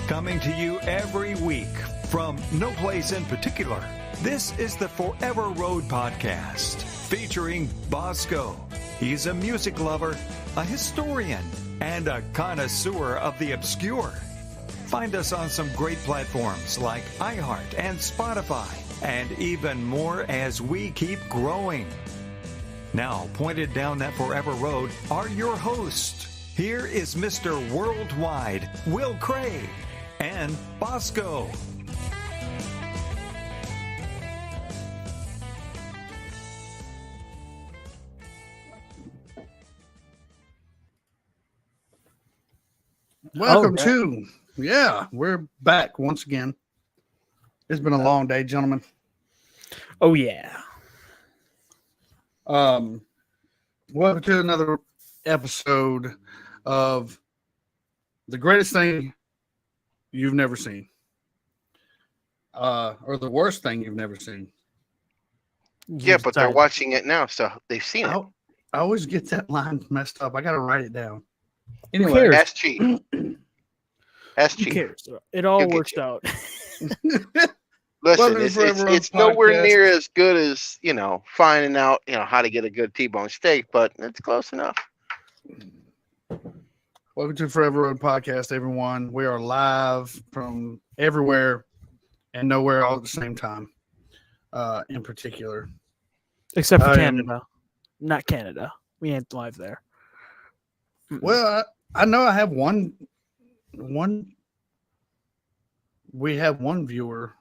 Coming to you every week from no place in particular, this is the Forever Road Podcast featuring Bosco. He's a music lover, a historian, and a connoisseur of the obscure. Find us on some great platforms like iHeart and Spotify, and even more as we keep growing. Now, pointed down that Forever Road are your hosts. Here is Mr. Worldwide, Will Craig, and Bosco. Welcome to, we're back once again. It's been a long day, gentlemen. Oh, yeah. Welcome to another episode of the greatest thing you've never seen, or the worst thing you've never seen. Yeah, but they're watching it now, so they've seen it. I always get that line messed up. I got to write it down. Anyway, ask Chief. Ask Chief. Who cares? It all works out. Listen, it's nowhere near as good as, finding out, how to get a good T-bone steak, but it's close enough. Welcome to Forever Road Podcast, everyone. We are live from everywhere and nowhere all at the same time, in particular. Except for Canada. Not Canada. We ain't live there. Well, I know I have one. We have one viewer,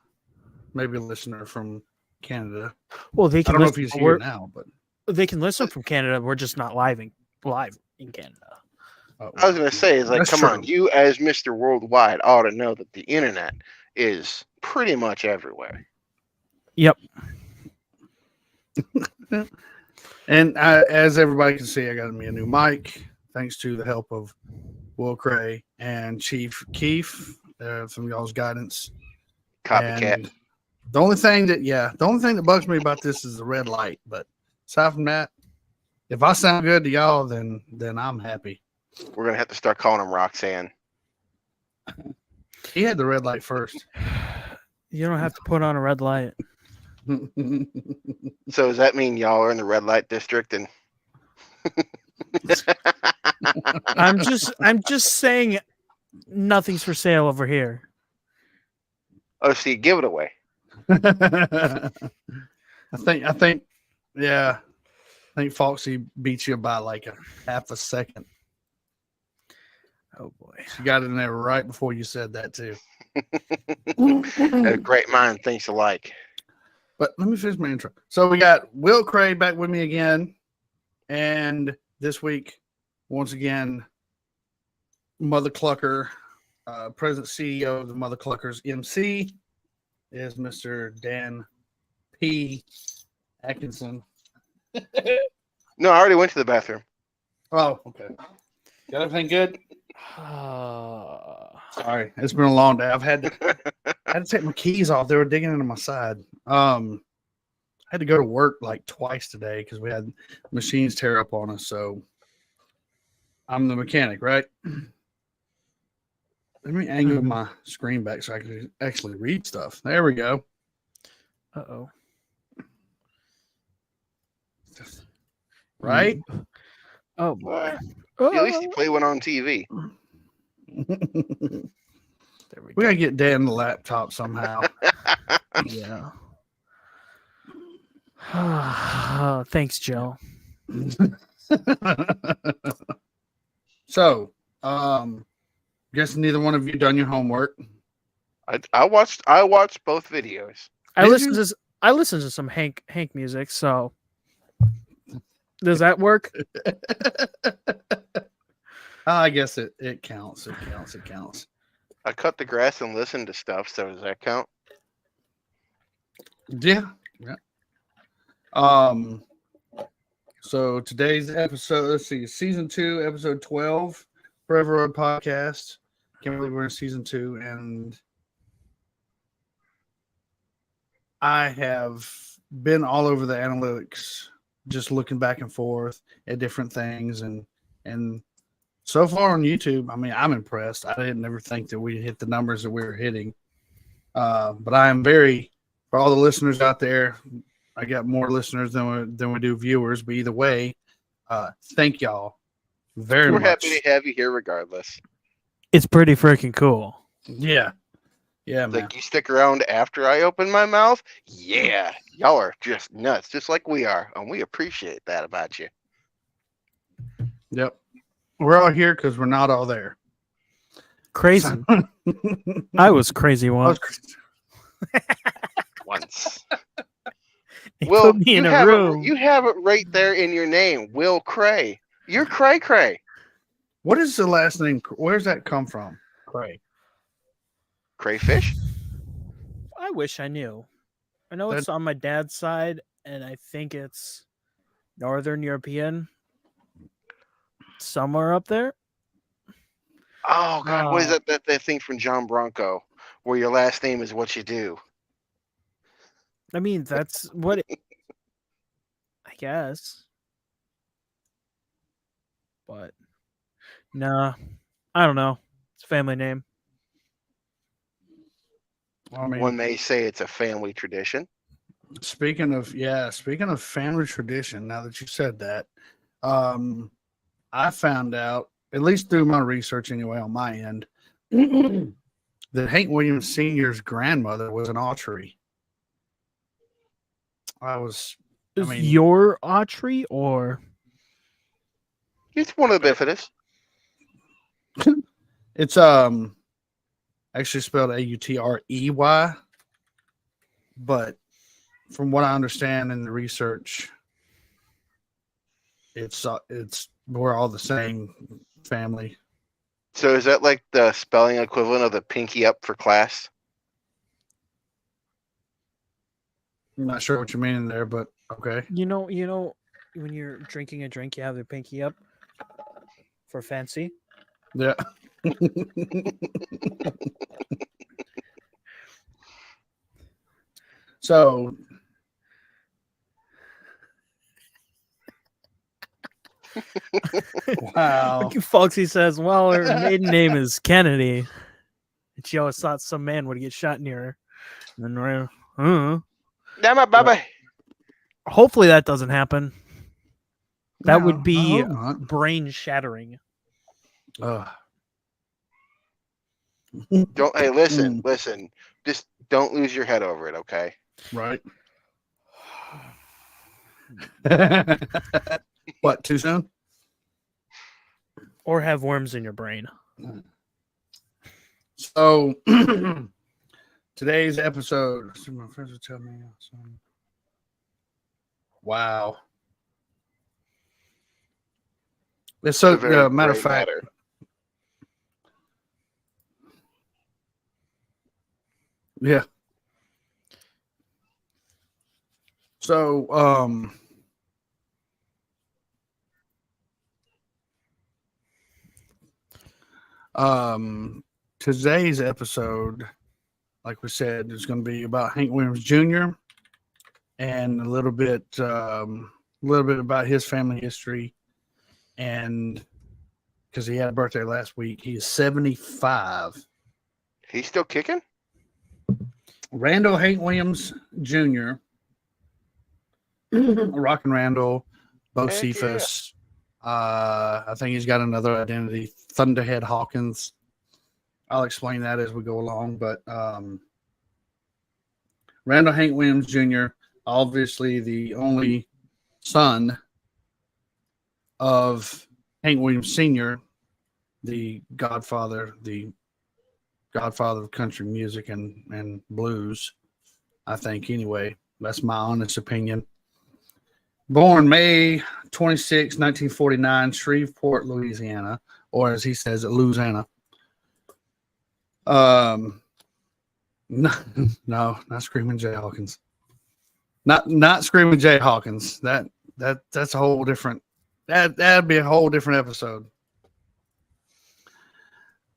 maybe a listener from Canada. Well, they can. I don't know if he's here now, but they can listen from Canada. We're just not live in Canada. I was going to say, come on, you as Mr. Worldwide ought to know that the internet is pretty much everywhere. Yep. And as everybody can see, I got me a new mic, thanks to the help of Will Cray and Chief Keefe from y'all's guidance. Copycat. And the only thing that bugs me about this is the red light. But aside from that, if I sound good to y'all, then I'm happy. We're going to have to start calling him Roxanne. He had the red light first. You don't have to put on a red light. So does that mean y'all are in the red light district? And I'm just saying nothing's for sale over here. Oh, so you give it away. I think Foxy beat you by like a half a second. Oh boy. She got in there right before you said that too. A great mind thinks alike. But let me finish my intro. So we got Will Cray back with me again. And this week, once again, Mother Clucker, President CEO of the Mother Cluckers MC is Mr. Dan P. Atkinson. No, I already went to the bathroom. Oh, okay. Got everything good? Sorry, it's been a long day. I had to take my keys off. They were digging into my side. I had to go to work like twice today because we had machines tear up on us. So I'm the mechanic, right? Let me angle my screen back so I can actually read stuff. There we go. Uh-oh. Right? Oh boy. At least you play one on TV. There We gotta get Dan the laptop somehow. Yeah. Thanks, Joe. So, guess neither one of you done your homework. I watched both videos. I listened to some Hank music, so does that work? I guess it counts. It counts. I cut the grass and listened to stuff, so does that count? Yeah. So today's episode, let's see, season 2, episode 12, Forever Road Podcast. Can't believe we're in season 2, and I have been all over the analytics, just looking back and forth at different things, and so far on YouTube, I mean, I'm impressed. I didn't ever think that we'd hit the numbers that we were hitting. But I am very, for all the listeners out there, I got more listeners than we do viewers. But either way, thank y'all very We're much. happy to have you here regardless. It's pretty freaking cool. Yeah. Yeah, man. Like, you stick around after I open my mouth? Yeah. Y'all are just nuts, just like we are. And we appreciate that about you. Yep. We're all here because we're not all there. Crazy. I was crazy once. Once. They Will, put me in you a have room. you have it right there in your name, Will Cray. You're Cray Cray. What is the last name? Where's that come from? Cray. Crayfish? I wish I knew. I know it's on my dad's side, and I think it's Northern European, somewhere up there. Oh God, what is that thing from John Bronco, where your last name is what you do? I mean, that's what I guess. But nah, I don't know. It's a family name. I mean, One may say it's a family tradition. speaking of family tradition, now that you said that, I found out, at least through my research anyway on my end, that Hank Williams Sr.'s grandmother was an Autry. Is mean- your Autry or It's one of the bifidus. It's actually spelled Autrey, but from what I understand in the research, it's we're all the same family. So is that like the spelling equivalent of the pinky up for class? I'm not sure what you mean in there, but okay. you know when you're drinking a drink, you have the pinky up for fancy. Yeah. So wow. Foxy says, "Well, her maiden name is Kennedy, and she always thought some man would get shot near her." And then, Damn it, baby. hopefully that doesn't happen. That would be I hope not. brain shattering. Ugh. Don't listen. Just don't lose your head over it, okay? Right. What, too soon? Or have worms in your brain. So today's episode. My friends will tell me. Wow. It's so It's a very matter of gray fact. matter. Yeah. So today's episode, like we said, is going to be about Hank Williams Jr. and a little bit about his family history, and because he had a birthday last week, he is 75. He's still kicking? Randall Hank Williams Jr., Rockin' Randall, Bo Heck Cephas. I think he's got another identity, Thunderhead Hawkins. I'll explain that as we go along. But Randall Hank Williams Jr., obviously the only son of Hank Williams Sr., the godfather of country music and blues, I think, anyway. That's my honest opinion. Born May 26, 1949, Shreveport, Louisiana, or as he says, Louisiana. No, not Screaming Jay Hawkins. Not Screaming Jay Hawkins. That's a whole different. That'd be a whole different episode.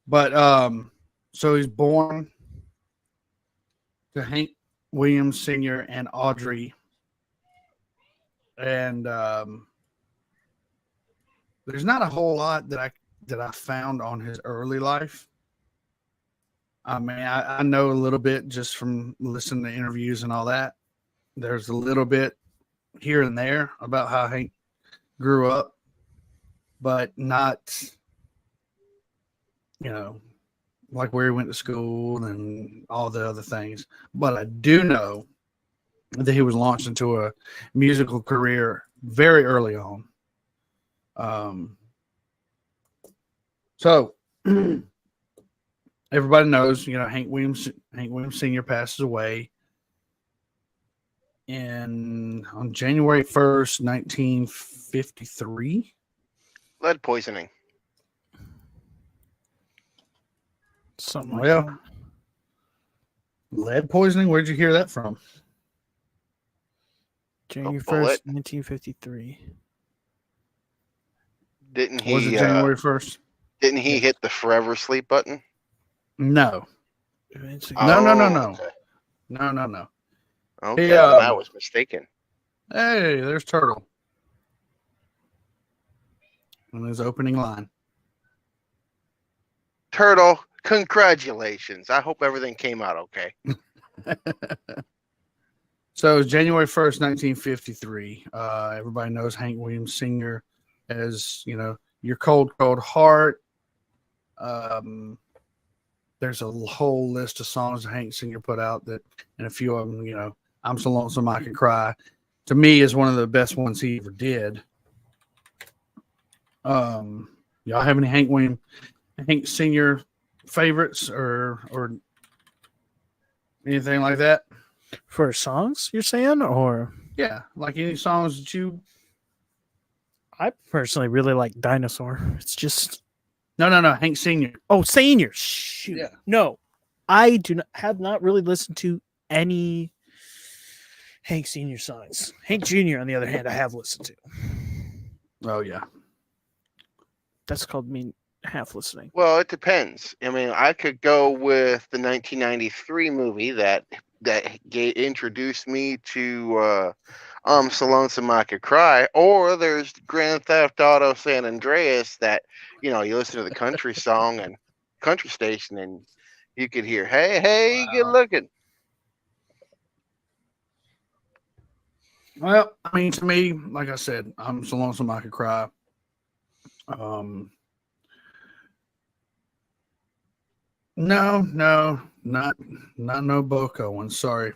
But so he's born to Hank Williams Sr. and Audrey. And there's not a whole lot that that I found on his early life. I mean, I know a little bit just from listening to interviews and all that. There's a little bit here and there about how Hank grew up, but not, like where he went to school and all the other things. But I do know that he was launched into a musical career very early on. So everybody knows, Hank Williams Sr. passes away on January 1st, 1953. Lead poisoning. Something like Well, that. lead poisoning. Where'd you hear that from? January bullet. 1st, 1953. Didn't Was it he? January 1st? Didn't he hit the forever sleep button? No. It's No. Okay. No. Okay, He, then I was mistaken. Hey, there's Turtle. On his opening line. Turtle, congratulations. I hope everything came out okay. So it was January 1st, 1953. Everybody knows Hank Williams Sr. as, Your Cold, Cold Heart. There's a whole list of songs that Hank Sr. put out and a few of them, I'm So Lonesome I Could Cry, to me is one of the best ones he ever did. Y'all have any Hank Sr. favorites or anything like that? For songs, you're saying? Or Yeah, like any songs that you... I personally really like Dinosaur. It's just... No, Hank Sr. Oh, Senior. Shoot. Yeah. No, I have not really listened to any Hank Sr. songs. Hank Jr., on the other hand, I have listened to. Oh, yeah. That's called me half listening. Well, it depends. I mean, I could go with the 1993 movie that introduced me to So Lonesome I Could Cry, or there's Grand Theft Auto San Andreas that, you listen to the country song and country station and you could hear, hey, Wow. good looking. Well, I mean, to me, like I said, I'm So Lonesome I Could Cry. No, not no Buck Owens. Sorry.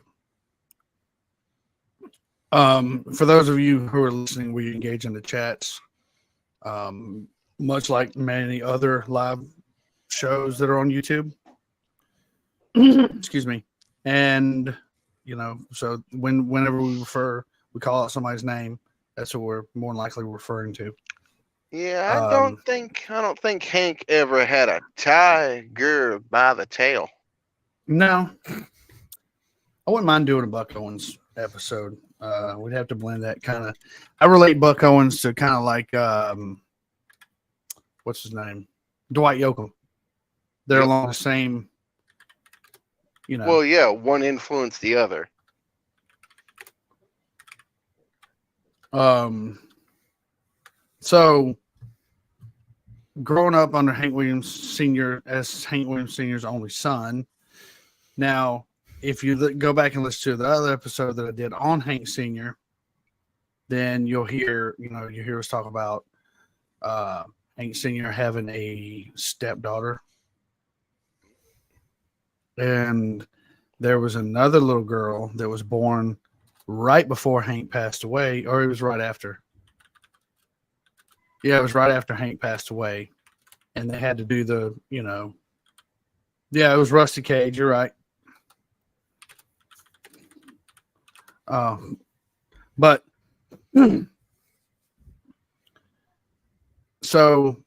For those of you who are listening, we engage in the chats. Much like many other live shows that are on YouTube. Excuse me. And so whenever we call out somebody's name, that's what we're more likely referring to. Yeah, I don't think Hank ever had a tiger by the tail. No. I wouldn't mind doing a Buck Owens episode. We'd have to blend that kind of. I relate Buck Owens to kind of like what's his name? Dwight Yoakam. They're Yep. along the same, Well, yeah, one influenced the other. So growing up under Hank Williams Sr. as Hank Williams Sr.'s only son. Now, if you go back and listen to the other episode that I did on Hank Sr., then you'll hear us talk about Hank Sr. having a stepdaughter. And there was another little girl that was born right before Hank passed away, or it was right after. Yeah, it was right after Hank passed away. And they had to do the, yeah, it was Rusty Cage. You're right. But so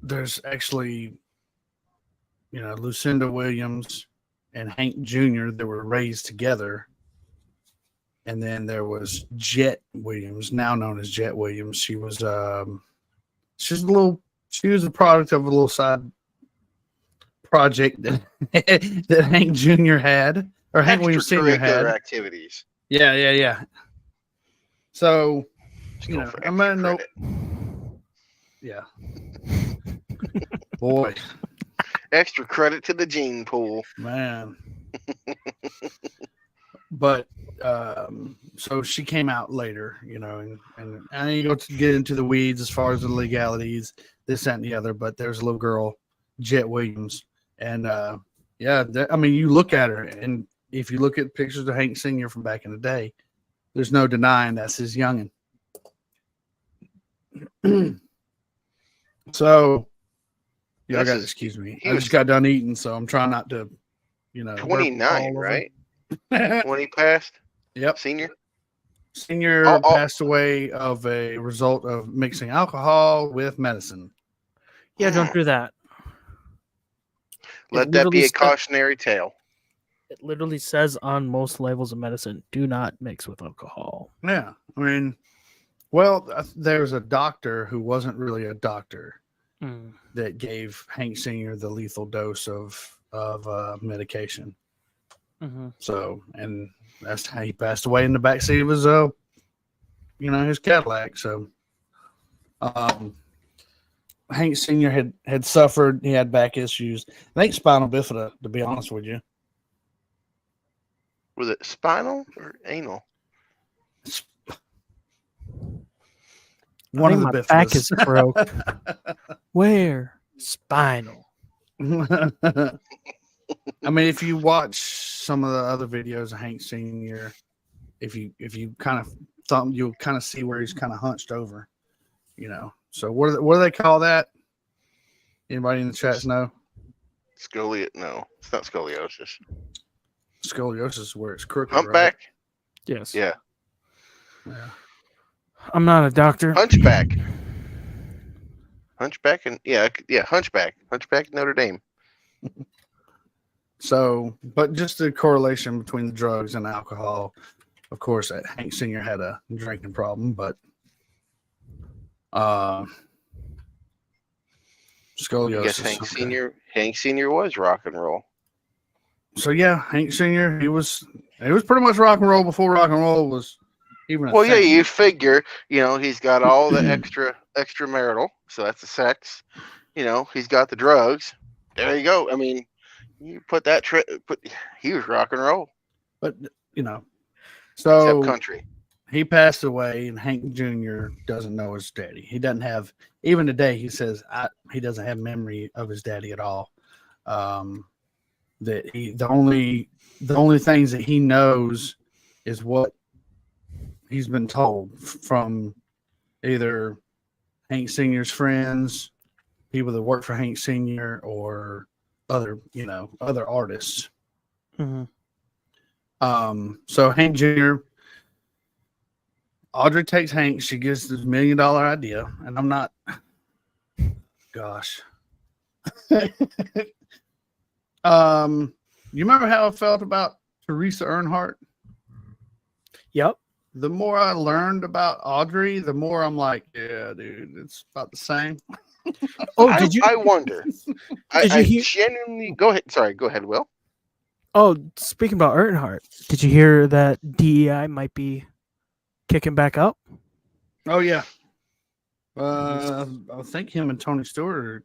there's actually, Lucinda Williams and Hank Jr. that were raised together. And then there was Jet Williams, now known as Jet Williams. She was a product of a little side project that Hank Jr. had, or Hank Williams Sr. had. Activities. Yeah. So, Just go for I'm extra gonna know. credit. Yeah. Boy, Extra credit to the gene pool. man. But so she came out later, and I ain't going to get into the weeds as far as the legalities, this, that, and the other. But there's a little girl, Jet Williams, and you look at her, and if you look at pictures of Hank Sr. from back in the day, there's no denying that's his youngin'. So, y'all got to excuse me. I just got done eating, so I'm trying not to, 29, right? When he passed? Yep. Senior passed away of a result of mixing alcohol with medicine. Yeah, don't do that. Let that be a cautionary tale. It literally says on most labels of medicine, do not mix with alcohol. Yeah. I mean, there's a doctor who wasn't really a doctor that gave Hank Sr. the lethal dose of medication. Mm-hmm. So, and that's how he passed away in the backseat of his, his Cadillac. So, Hank Sr. had suffered. He had back issues. I think spinal bifida, to be honest with you. Was it spinal or anal? One of the my bifidas. back is broke. Where? Spinal. I mean, if you watch some of the other videos of Hank Sr., if you kind of thumb, you'll kind of see where he's kind of hunched over, So what do they call that? Anybody in the chats know? No, it's not scoliosis. Scoliosis is where it's crooked. Humpback? Right? Yes. Yeah. I'm not a doctor. Hunchback. Hunchback and Hunchback. Hunchback Notre Dame. So, but just the correlation between the drugs and alcohol. Of course, Hank Sr. had a drinking problem, but scoliosis. I guess Hank Sr. was rock and roll. So yeah, Hank Sr. He was pretty much rock and roll before rock and roll was even. Well, yeah, you figure, he's got all the extramarital, so that's the sex. He's got the drugs. There you go. I mean, you put that he was rock and roll. But so except country. He passed away, and Hank Jr. doesn't know his daddy. He doesn't have, even today, he says he doesn't have memory of his daddy at all. That the only things that he knows is what he's been told from either Hank Sr.'s friends, people that work for Hank Sr., or other artists. Mm-hmm. So Hank Jr., Audrey takes Hank. She gives this $1 million idea, and I'm not. Gosh. You remember how I felt about Teresa Earnhardt? Yep. The more I learned about Audrey, the more I'm like, yeah, dude, it's about the same. Oh, I wonder. I genuinely go ahead. Sorry, go ahead, Will. Oh, speaking about Earnhardt, did you hear that DEI might be kicking back up? Oh yeah. I think him and Tony Stewart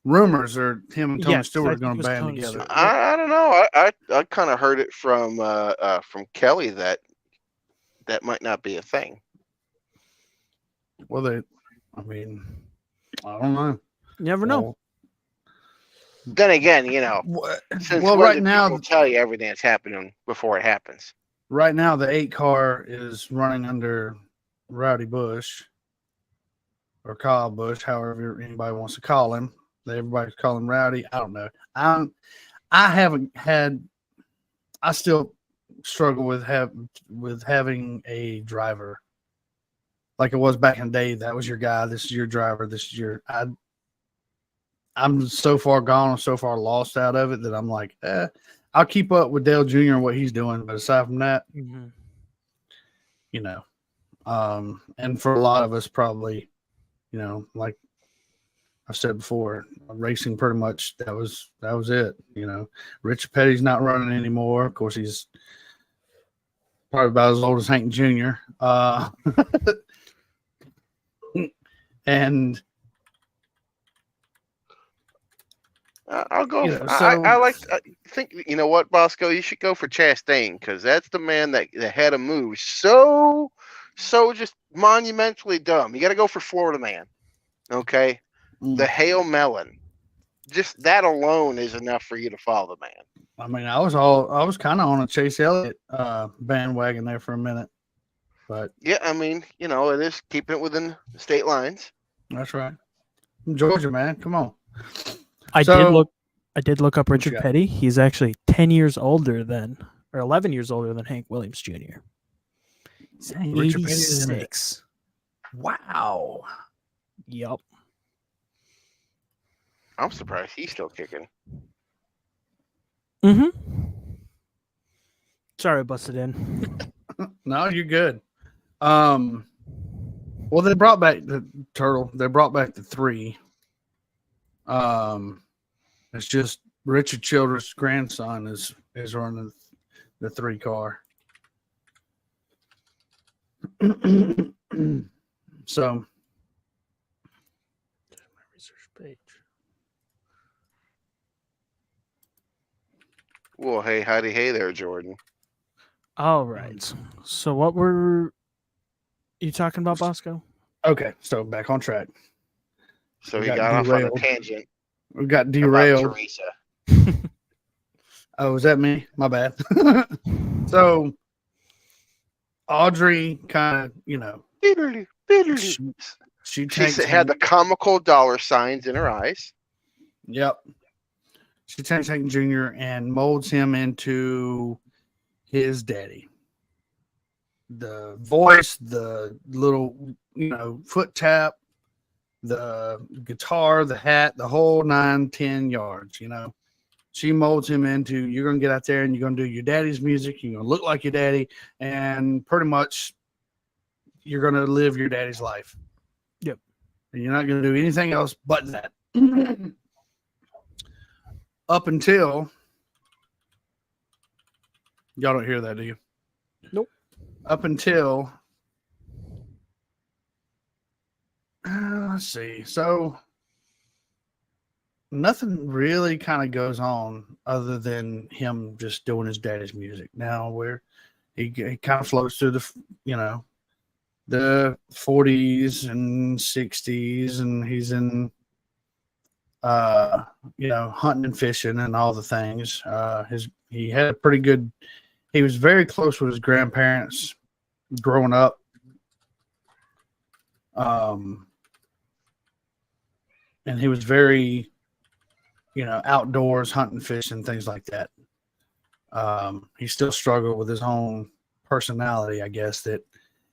rumors are him and Tony Stewart are going to band together. I don't know. I kind of heard it from Kelly that might not be a thing. Well, I don't know. You never know. Then again, since right now people tell you everything that's happening before it happens. Right now, the 8 car is running under Rowdy Bush or Kyle Bush, however anybody wants to call him. Everybody's calling him Rowdy. I don't know. I still struggle with having a driver like it was back in the day. That was your guy. This is your driver. This is your. I'm so far gone. I'm so far lost out of it that I'm like, I'll keep up with Dale Jr. and what he's doing, but aside from that, and for a lot of us, probably, like I've said before, racing pretty much that was it. Richard Petty's not running anymore. Of course, he's probably about as old as Hank Jr. And I'll go. You know, I like. I think you know what, Bosco. You should go for Chastain because that's the man that had a move so just monumentally dumb. You got to go for Florida Man. Okay, the Hail Melon. Just that alone is enough for you to follow the man. I mean, I was kind of on a Chase Elliott bandwagon there for a minute, but Yeah, I mean, you know, it is keeping it within the state lines. that's right. Georgia, man, come on. I did look up you Richard got? Petty. He's actually 10 years older than, or 11 years older than Hank Williams Jr. He's Richard Petty is in it. 86. Wow. Yup. I'm surprised he's still kicking. Mm-hmm. Sorry, I busted in. No, you're good. Well, they brought back the turtle. They brought back the 3. It's just Richard Childress' grandson is running the 3 car. So Research page. Well, hey, howdy, hey there, Jordan. All right. So what were you talking about, Bosco? okay, so back on track. So We he got got off on a derailed. tangent. We got About derailed. Teresa. Oh, was that me? My bad. So Audrey kind of, Diddly, diddly. she She takes had the comical dollar signs in her eyes. Yep. She takes Hank Jr. and molds him into his daddy. The voice, the little, foot tap, the guitar, the hat, the whole 9-10 yards, She molds him into, you're going to get out there and you're going to do your daddy's music. You're going to look like your daddy. And pretty much you're going to live your daddy's life. Yep. And you're not going to do anything else but that. Up until y'all don't hear that, do you? Nope. Up until let's see. So nothing really kind of goes on other than him just doing his daddy's music. Now where he kind of floats through the 40s and 60s, and he's in hunting and fishing and all the things. He had a pretty good. He was very close with his grandparents growing up. And he was very, outdoors, hunting, fishing, things like that. He still struggled with his own personality, I guess,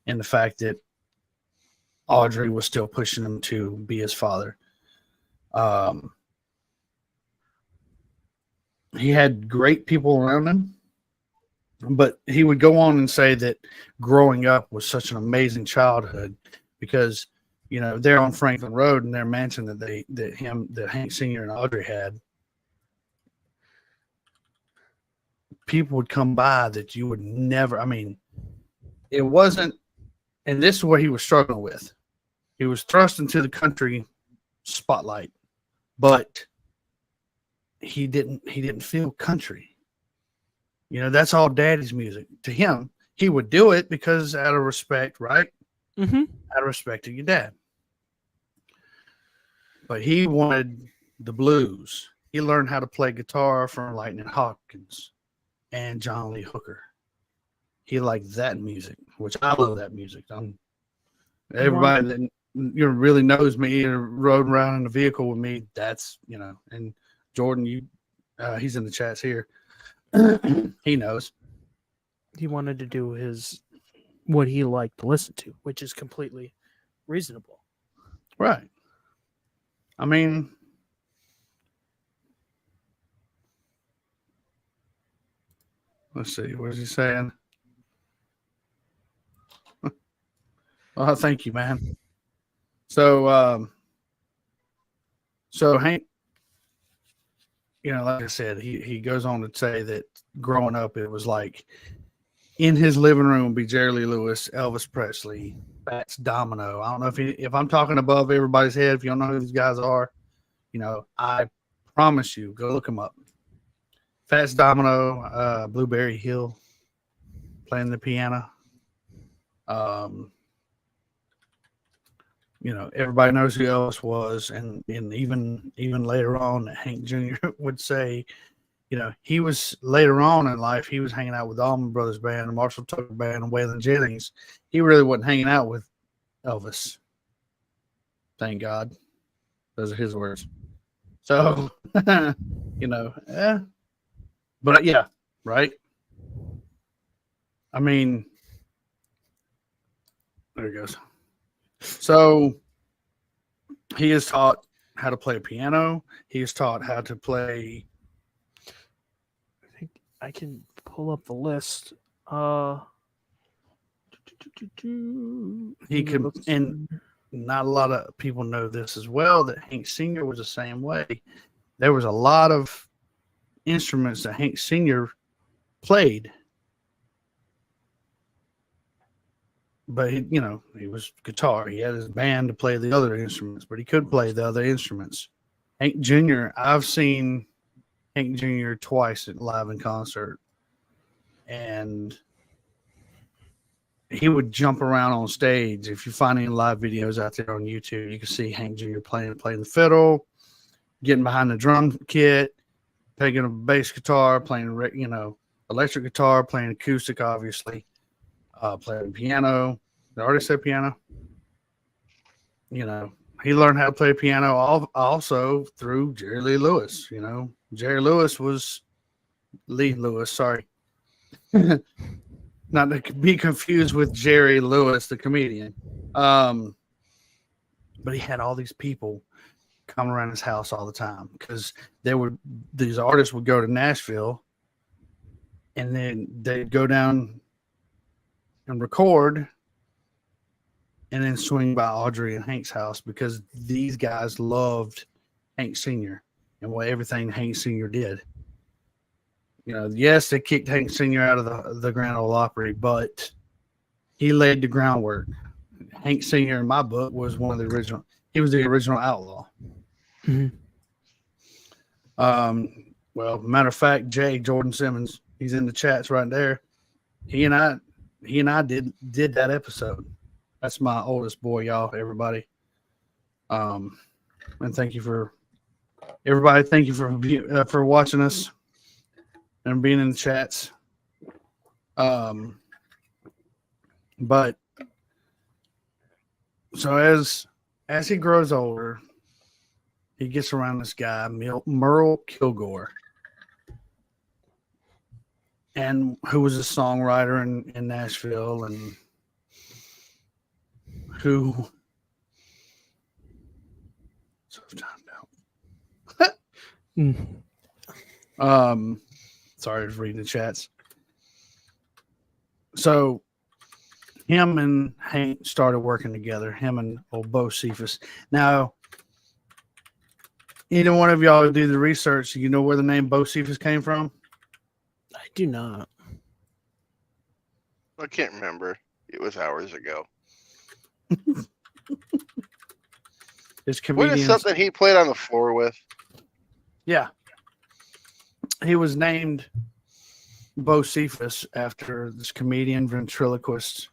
and the fact that Audrey was still pushing him to be his father. He had great people around him, but he would go on and say that growing up was such an amazing childhood because, they're on Franklin Road in their mansion that Hank Sr. and Audrey had. People would come by that you would never, it wasn't, and this is what he was struggling with. He was thrust into the country spotlight, but he didn't feel country. That's all daddy's music. To him, he would do it because out of respect, right? Mm-hmm. Out of respect to your dad. But he wanted the blues. He learned how to play guitar from Lightning Hawkins and John Lee Hooker. He liked that music, which I love that music. Everybody that really knows me or rode around in a vehicle with me, that's, and Jordan, he's in the chats here. He knows. He wanted to do what he liked to listen to, which is completely reasonable. Right. Let's see. What is he saying? Oh, thank you, man. So Hank, like I said, he goes on to say that growing up, it was like in his living room would be Jerry Lee Lewis, Elvis Presley, Fats Domino. I don't know if I'm talking above everybody's head. If you don't know who these guys are, I Promise you. Go look them up. Fats Domino, Blueberry Hill, playing the piano. Everybody knows who Elvis was, and even later on, Hank Jr. would say, he was later on in life, he was hanging out with the Allman Brothers Band, the Marshall Tucker Band, and Waylon Jennings. He really wasn't hanging out with Elvis. Thank God. Those are his words. So, but yeah, right? I mean, there it goes. So, he is taught how to play piano. He is taught how to play. I think I can pull up the list. He can, and not a lot of people know this as well, that Hank Sr. was the same way. There was a lot of instruments that Hank Sr. played. But, he was guitar. He had his band to play the other instruments, but he could play the other instruments. Hank Jr., I've seen Hank Jr. twice live in concert. And he would jump around on stage. If you find any live videos out there on YouTube, you can see Hank Jr. playing the fiddle, getting behind the drum kit, picking a bass guitar, playing, electric guitar, playing acoustic, obviously, playing piano. Did I already say piano? He learned how to play piano also through Jerry Lee Lewis. Jerry Lewis was Lee Lewis, sorry. Not to be confused with Jerry Lewis, the comedian. But he had all these people come around his house all the time because these artists would go to Nashville and then they'd go down and record and then swing by Audrey and Hank's house because these guys loved Hank Sr. and everything Hank Sr. did. Yes, they kicked Hank Sr. out of the Grand Ole Opry, but he laid the groundwork. Hank Sr. in my book was one of the original. He was the original outlaw. Mm-hmm. Well, matter of fact, Jordan Simmons, he's in the chats right there. He and I did that episode. That's my oldest boy, y'all, everybody. And thank you for everybody. Thank you for watching us and being in the chats. But so as he grows older, he gets around this guy, Merle Kilgore, and who was a songwriter in Nashville and who sorry, I was reading the chats. So him and Hank started working together, him and old Bo Cephas. Now, either one of y'all do the research, you know where the name Bo Cephas came from? I do not. I can't remember. It was hours ago. His What comedians. is something he played on the floor with? Yeah. He was named Bo Cephas after this comedian ventriloquist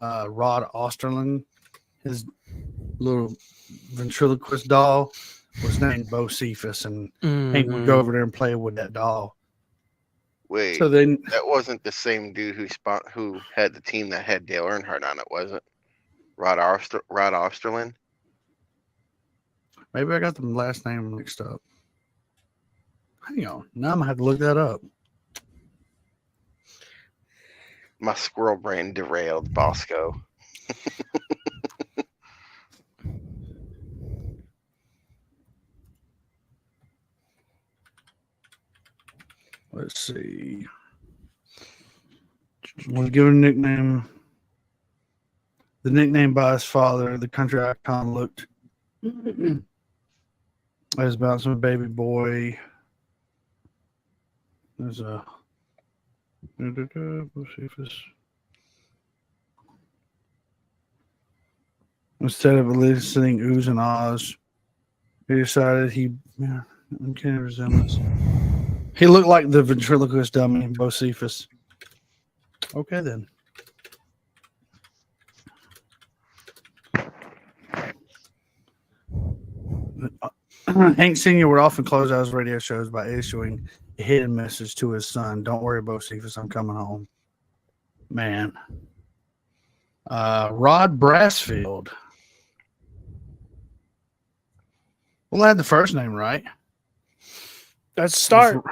Rod Osterlund. His little ventriloquist doll was named Bo Cephas, and Hank would go over there and play with that doll. Wait, So then, that wasn't the same dude who had the team that had Dale Earnhardt on it, was it? Rod Osterlund? maybe I got the last name mixed up. Hang on. Now I'm going to have to look that up. My squirrel brain derailed, Bosco. Let's see. Was given a nickname. The nickname by his father, the country icon, looked as bouncing baby boy. There's a instead of eliciting oohs and ahs, he decided Uncanny resemblance. He looked like the ventriloquist dummy, Bocephus. Okay, then. Hank Sr. would often close out his radio shows by issuing a hidden message to his son. Don't worry, Bocephus, I'm coming home. Man. Rod Brassfield. Well, I had the first name right. That's a start.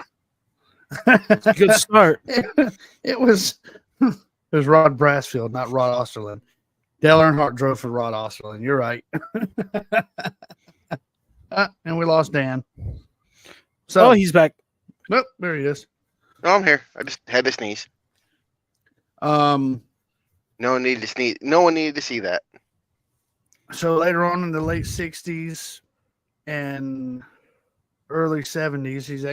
It's a good start. It was Rod Brassfield, not Rod Osterlund. Dale Earnhardt drove for Rod Osterlund. You're right. And we lost Dan. So He's back. nope, there he is. Oh, I'm here. I just had to sneeze. Um, No one needed to sneeze. No one needed to see that. so later on in the late 60s and early 70s, he's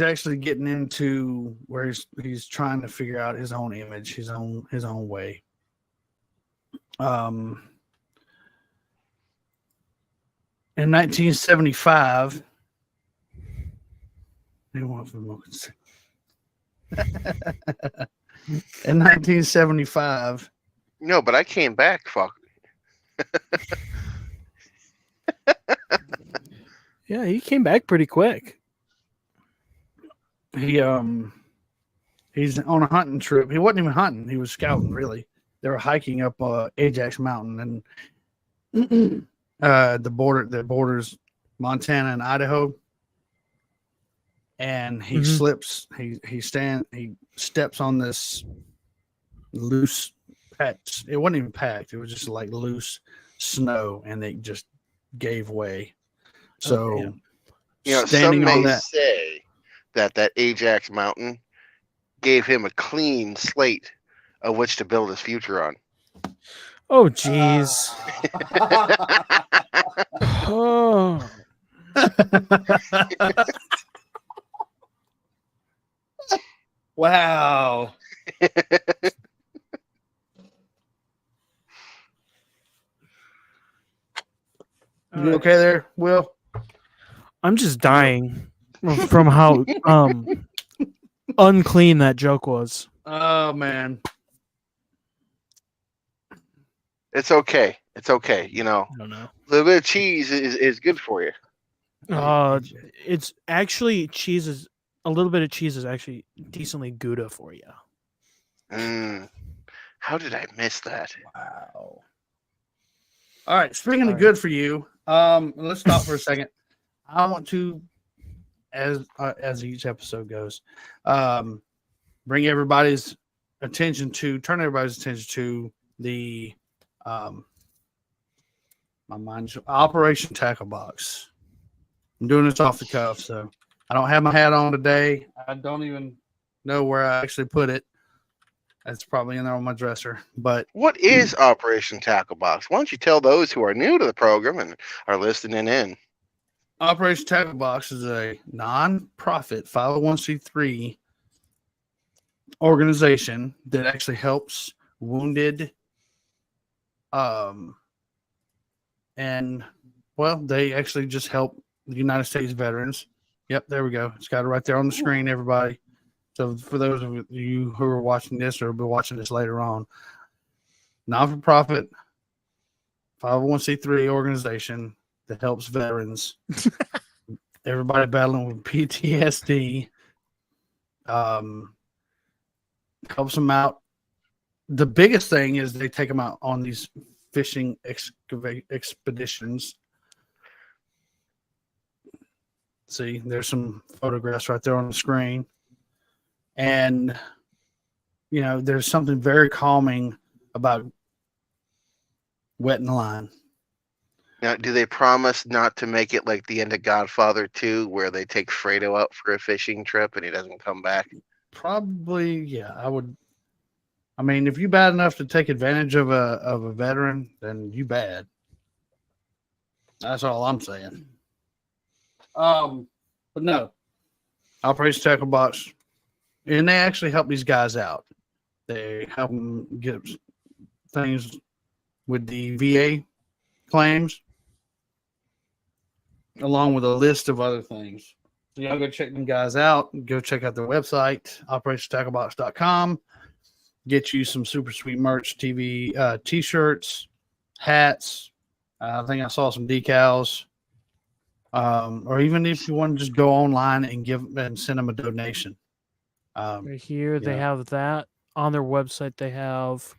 actually getting into where he's trying to figure out his own image, his own way. In 1975, in 1975, No, but I came back. Fuck. Yeah, he came back pretty quick. he's on a hunting trip. He wasn't even hunting; he was scouting. Really, they were hiking up Ajax Mountain and the border that borders Montana and Idaho. And he slips. He steps on this loose patch. It wasn't even packed. It was just like loose snow, and it just gave way. So, Some standing on may that. say that Ajax Mountain gave him a clean slate of which to build his future on. Oh, jeez. Oh. Wow. You okay there, Will? I'm just dying from how unclean that joke was. Oh man. It's okay. It's okay. You know, I don't know. a little bit of cheese is good for you. It's actually a little bit of cheese is actually decently Gouda for you. How did I miss that? Wow. All right. Speaking of good for you, let's stop for a second. I want to, as each episode goes, turn everybody's attention to the my mind Operation Tackle Box. I'm doing this off the cuff, so I don't have my hat on today. I don't even know where I actually put it. It's probably in there on my dresser. But What is Operation Tackle Box? Why don't you tell those who are new to the program and are listening in? Operation Tackle Box is a non-profit 501c3 organization that actually helps wounded and well, they actually just help the United States veterans. Yep, there we go. It's got it right there on the screen, everybody. So for those of you who are watching this or will be watching this later on, non-for-profit 501c3 organization that helps veterans, everybody battling with PTSD, helps them out. The biggest thing is they take them out on these fishing expeditions. See, there's some photographs right there on the screen. And, you know, there's something very calming about wetting the line. Now, do they promise not to make it like the end of Godfather 2, where they take Fredo out for a fishing trip and he doesn't come back? Probably, yeah. I mean, if you're bad enough to take advantage of a veteran, then you bad. That's all I'm saying. But no, Operation Tackle Box, and they actually help these guys out. They help them get things with the VA claims. along with a list of other things. So y'all go check them guys out. Go check out their website, OperationTackleBox.com. Get you some super sweet merch, t-shirts, hats. I think I saw some decals. Or even if you want to just go online and send them a donation. Right here, they yeah. have that on their website. They have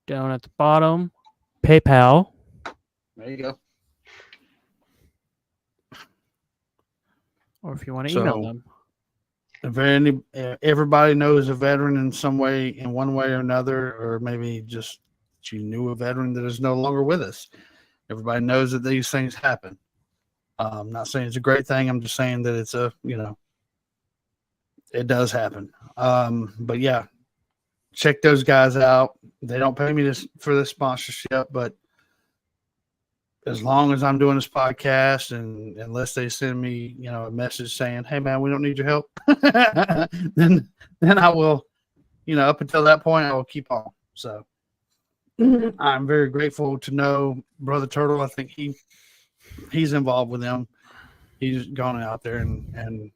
down at the bottom PayPal. There you go. Or if you want to email them. If everybody knows a veteran in some way, in one way or another, or maybe just you knew a veteran that is no longer with us. Everybody knows that these things happen. I'm not saying it's a great thing. I'm just saying that it's it does happen. But yeah, check those guys out. They don't pay me for this sponsorship, but as long as I'm doing this podcast, and unless they send me, a message saying, "Hey man, we don't need your help," then I will, up until that point, I will keep on. So I'm very grateful to know Brother Turtle. I think he's involved with them. He's gone out there and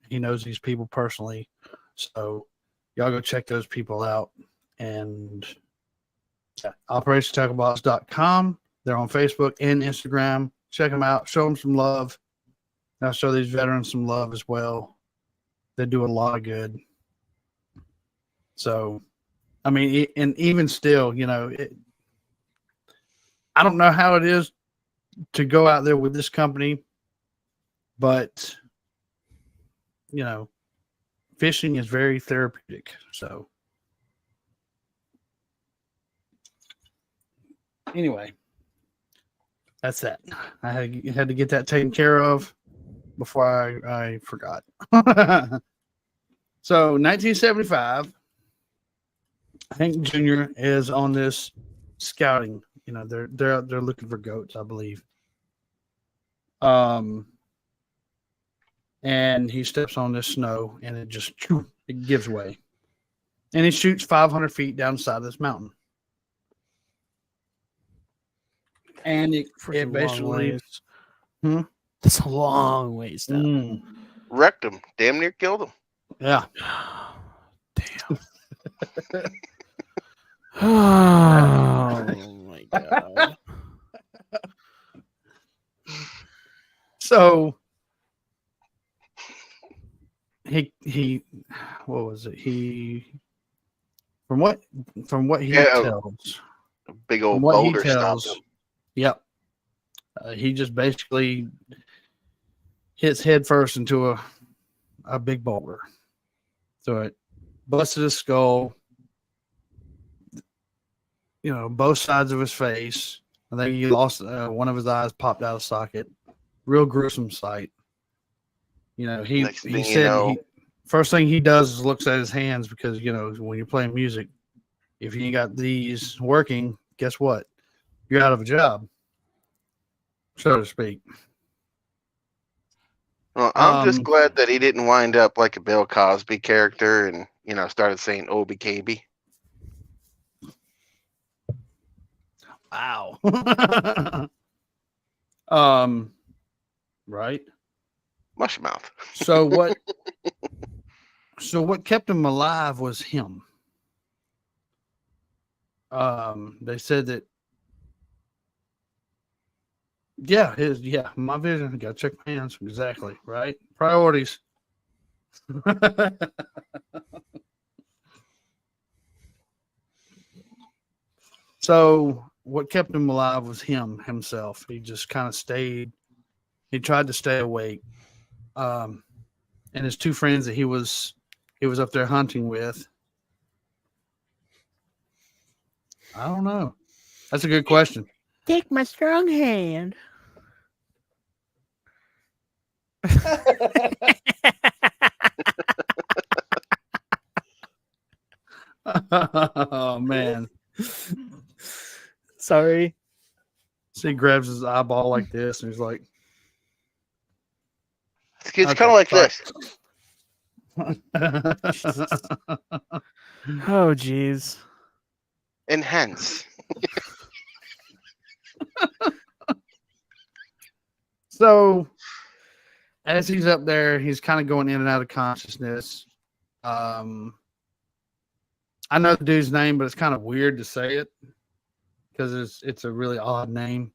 he knows these people personally. So y'all go check those people out. And OperationTackleBox.com. They're on Facebook and Instagram. Check them out. Show them some love. I'll show these veterans some love as well. They do a lot of good. So, I mean, and even still, I don't know how it is to go out there with this company, but, fishing is very therapeutic. So, anyway, that's that. I had to get that taken care of before I forgot. So 1975, Hank Jr. is on this scouting. They're looking for goats, I believe. And he steps on this snow, and it gives way, and he shoots 500 feet down the side of this mountain. And it basically, That's a long ways down. Wrecked him. Damn near killed him. Yeah. Damn. Oh my god. So he what was it? From what he tells. A big old boulder stopped him. Yep. He just basically hits head first into a big boulder. So it busted his skull, both sides of his face. I think he lost one of his eyes, popped out of socket. Real gruesome sight. He said first thing he does is looks at his hands because, when you're playing music, if you ain't got these working, guess what? You're out of a job, so to speak. Well, I'm just glad that he didn't wind up like a Bill Cosby character and, started saying Obi KB. Wow. Right. Mush mouth. So what kept him alive was him. They said that my vision. I gotta check my hands. Exactly, right? Priorities. So what kept him alive was himself. He just kind of stayed. He tried to stay awake. And his two friends that he was up there hunting with. I don't know. That's a good question. Take my strong hand. Oh man. Sorry. So he grabs his eyeball like this and he's like, it's kind of like this. Oh jeez. Enhance. So as he's up there, he's kind of going in and out of consciousness. I know the dude's name, but it's kind of weird to say it because it's a really odd name.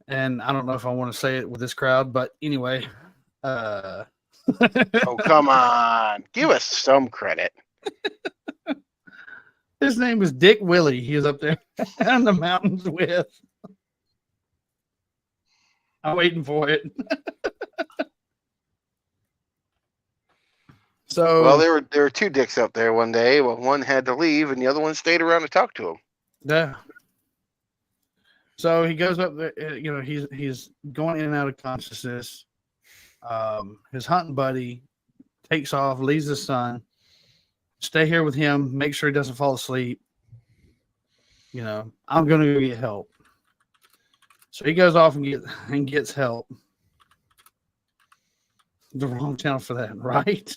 And I don't know if I want to say it with this crowd, but anyway. Oh, come on. Give us some credit. His name is Dick Willie. He is up there in the mountains with. I'm waiting for it. So Well, there were two dicks up there one day. Well, one had to leave, and the other one stayed around to talk to him. yeah. So he goes up there. You know, he's going in and out of consciousness. His hunting buddy takes off, leaves the son. Stay here with him. Make sure he doesn't fall asleep. You know, I'm going to go get help. So he goes off and gets help. The wrong channel for that, right?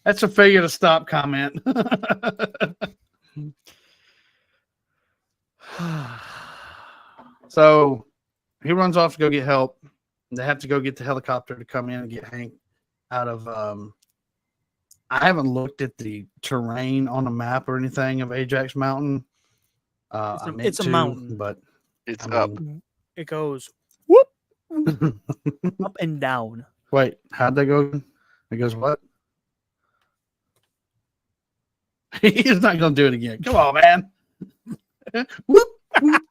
That's a failure to stop comment. So he runs off to go get help. They have to go get the helicopter to come in and get Hank out of. I haven't looked at the terrain on a map or anything of Ajax Mountain. It's a mountain, but It's I up. mean, it goes whoop up and down. Wait, how'd that go? It goes what? He's not going to do it again. Come on, man. Whoop, whoop.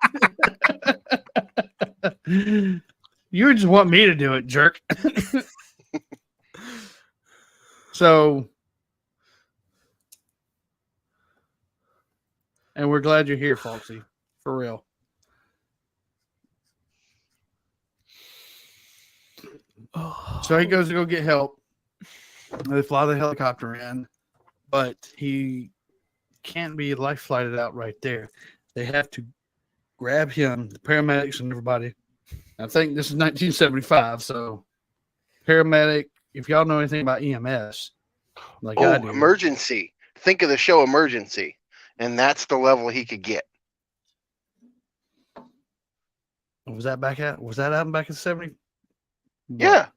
You just want me to do it, jerk. So, and we're glad you're here, Foxy. For real. So he goes to go get help. They fly the helicopter in, but he can't be life flighted out right there. They have to grab him, the paramedics and everybody. I think this is 1975, so paramedic, if y'all know anything about EMS, like I do. Emergency. Think of the show Emergency. And that's the level he could get. Was that out back in 70? Yeah.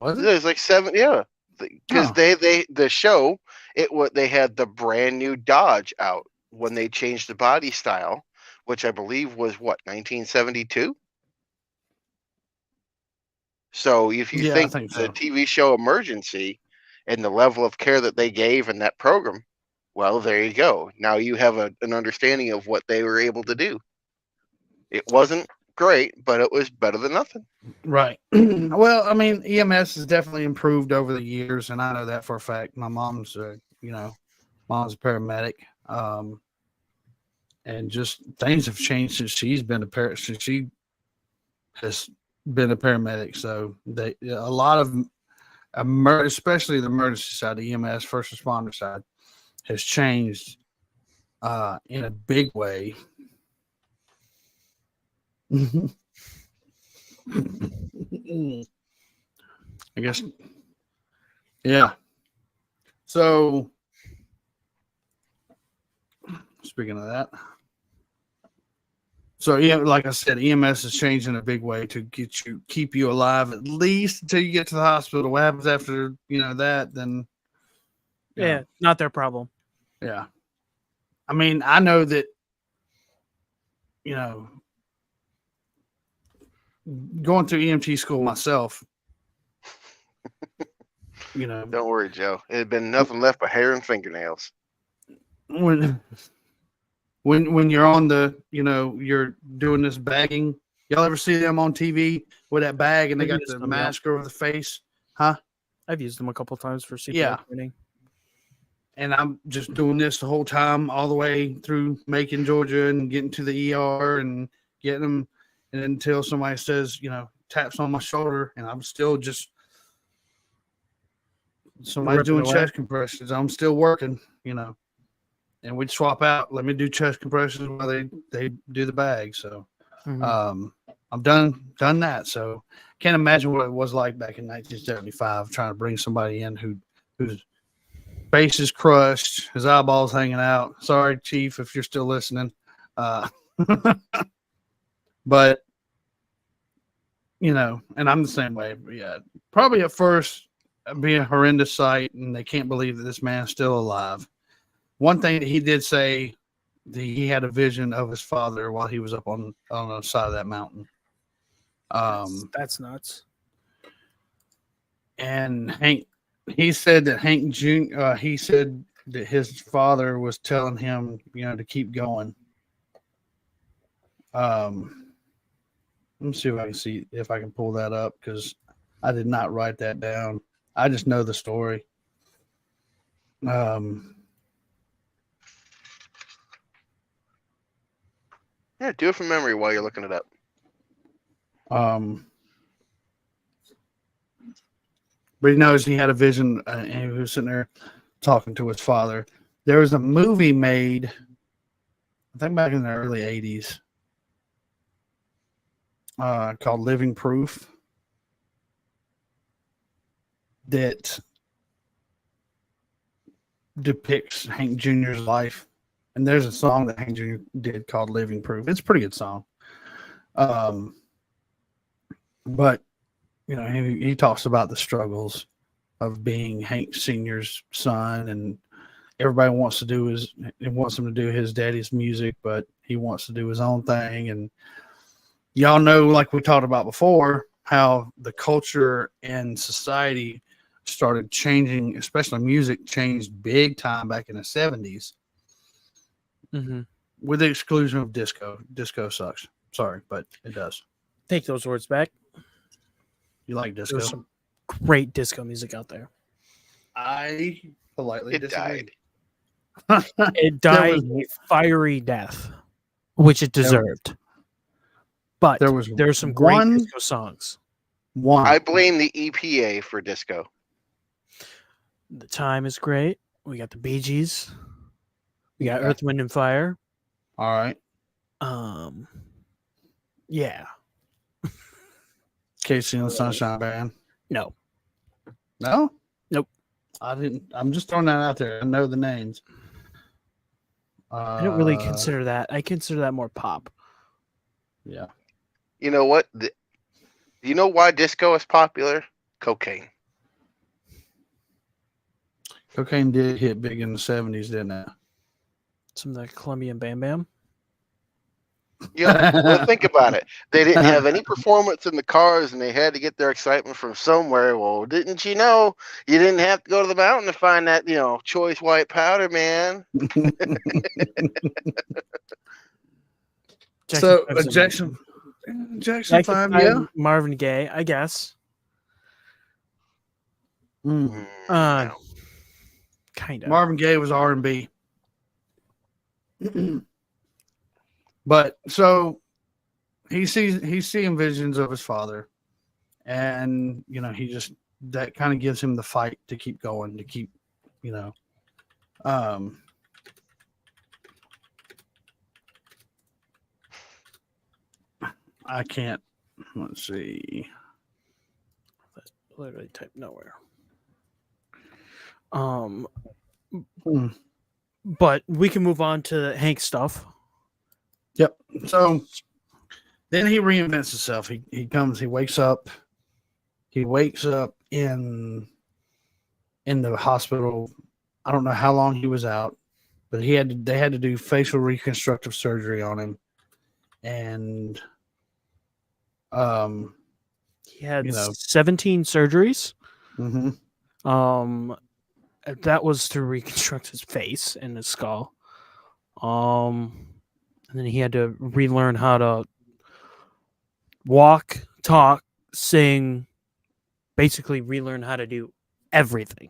Was It it? was like 7, yeah. Because Oh. the show, they had the brand new Dodge out when they changed the body style, which I believe was 1972. So if you Yeah, I think think the so. TV show Emergency and the level of care that they gave in that program, well, there you go. Now you have an understanding of what they were able to do. It wasn't great, but it was better than nothing. Right. Well, I mean, EMS has definitely improved over the years, and I know that for a fact. My mom's, mom's a paramedic, and just things have changed since she has been a paramedic. So a lot of, especially the emergency side, the EMS first responder side, has changed in a big way. I guess, yeah. So, speaking of that, so yeah, like I said, EMS has changed in a big way to keep you alive at least until you get to the hospital. What happens after that? Then, Yeah, not their problem. yeah. I mean, I know that going through EMT school myself, Don't worry, Joe. It had been nothing left but hair and fingernails. when you're on you're doing this bagging. Y'all ever see them on TV with that bag and they got the mask over the face? Huh? I've used them a couple times for CPR Yeah. training. And I'm just doing this the whole time, all the way through Macon, Georgia, and getting to the ER and getting them. And until somebody says, taps on my shoulder, and I'm still just somebody's Ripping doing away. chest compressions. I'm still working, and we'd swap out. Let me do chest compressions while they do the bag. So I'm done that. So can't imagine what it was like back in 1975 trying to bring somebody in whose face is crushed, his eyeballs hanging out. Sorry, Chief, if you're still listening. But and I'm the same way. But yeah, probably at first it'd be a horrendous sight, and they can't believe that this man's still alive. One thing that he did say, he had a vision of his father while he was up on the side of that mountain. That's nuts. And he said that Hank Jr. He said that his father was telling him, to keep going. Let me see if I can pull that up, because I did not write that down. I just know the story. Yeah, do it from memory while you're looking it up. But he knows he had a vision, and he was sitting there talking to his father. There was a movie made, I think back in the early 80s, called Living Proof, that depicts Hank Jr.'s life. And there's a song that Hank Jr. did called Living Proof. It's a pretty good song. But, he talks about the struggles of being Hank Sr.'s son, and everybody wants him to do his daddy's music, but he wants to do his own thing. And y'all know, like we talked about before, how the culture and society started changing, especially music changed big time back in the 70s. Mm-hmm. With the exclusion of disco. Disco sucks. Sorry, but it does. Take those words back. You like disco? There's some great disco music out there. I politely disagree. It died a fiery death, which it deserved. But there's some great disco songs. I blame the EPA for disco. The Time is great. We got the Bee Gees. We got Earth, Wind, and Fire. All right. Yeah. Casey and the Sunshine Band. No. No? Nope. I'm just throwing that out there. I know the names. I don't really consider that. I consider that more pop. Yeah. You know what? You know why disco is popular? Cocaine. Cocaine did hit big in the 70s, didn't it? Some of the Colombian Bam Bam. Yeah, well, think about it. They didn't have any performance in the cars, and they had to get their excitement from somewhere. Well, didn't you know you didn't have to go to the mountain to find that, choice white powder, man? Jackson 5, yeah. Marvin Gaye, I guess. No. Kind of. Marvin Gaye was R&B. But so he's seeing visions of his father, and he just, that kind of gives him the fight to keep going, to keep I can't, let's see, literally type nowhere. But we can move on to Hank stuff. Yep. So then he reinvents himself. He wakes up in the hospital. I don't know how long he was out, but they had to do facial reconstructive surgery on him. And he had 17 surgeries. Mm-hmm. That was to reconstruct his face and his skull. And then he had to relearn how to walk, talk, sing, basically relearn how to do everything.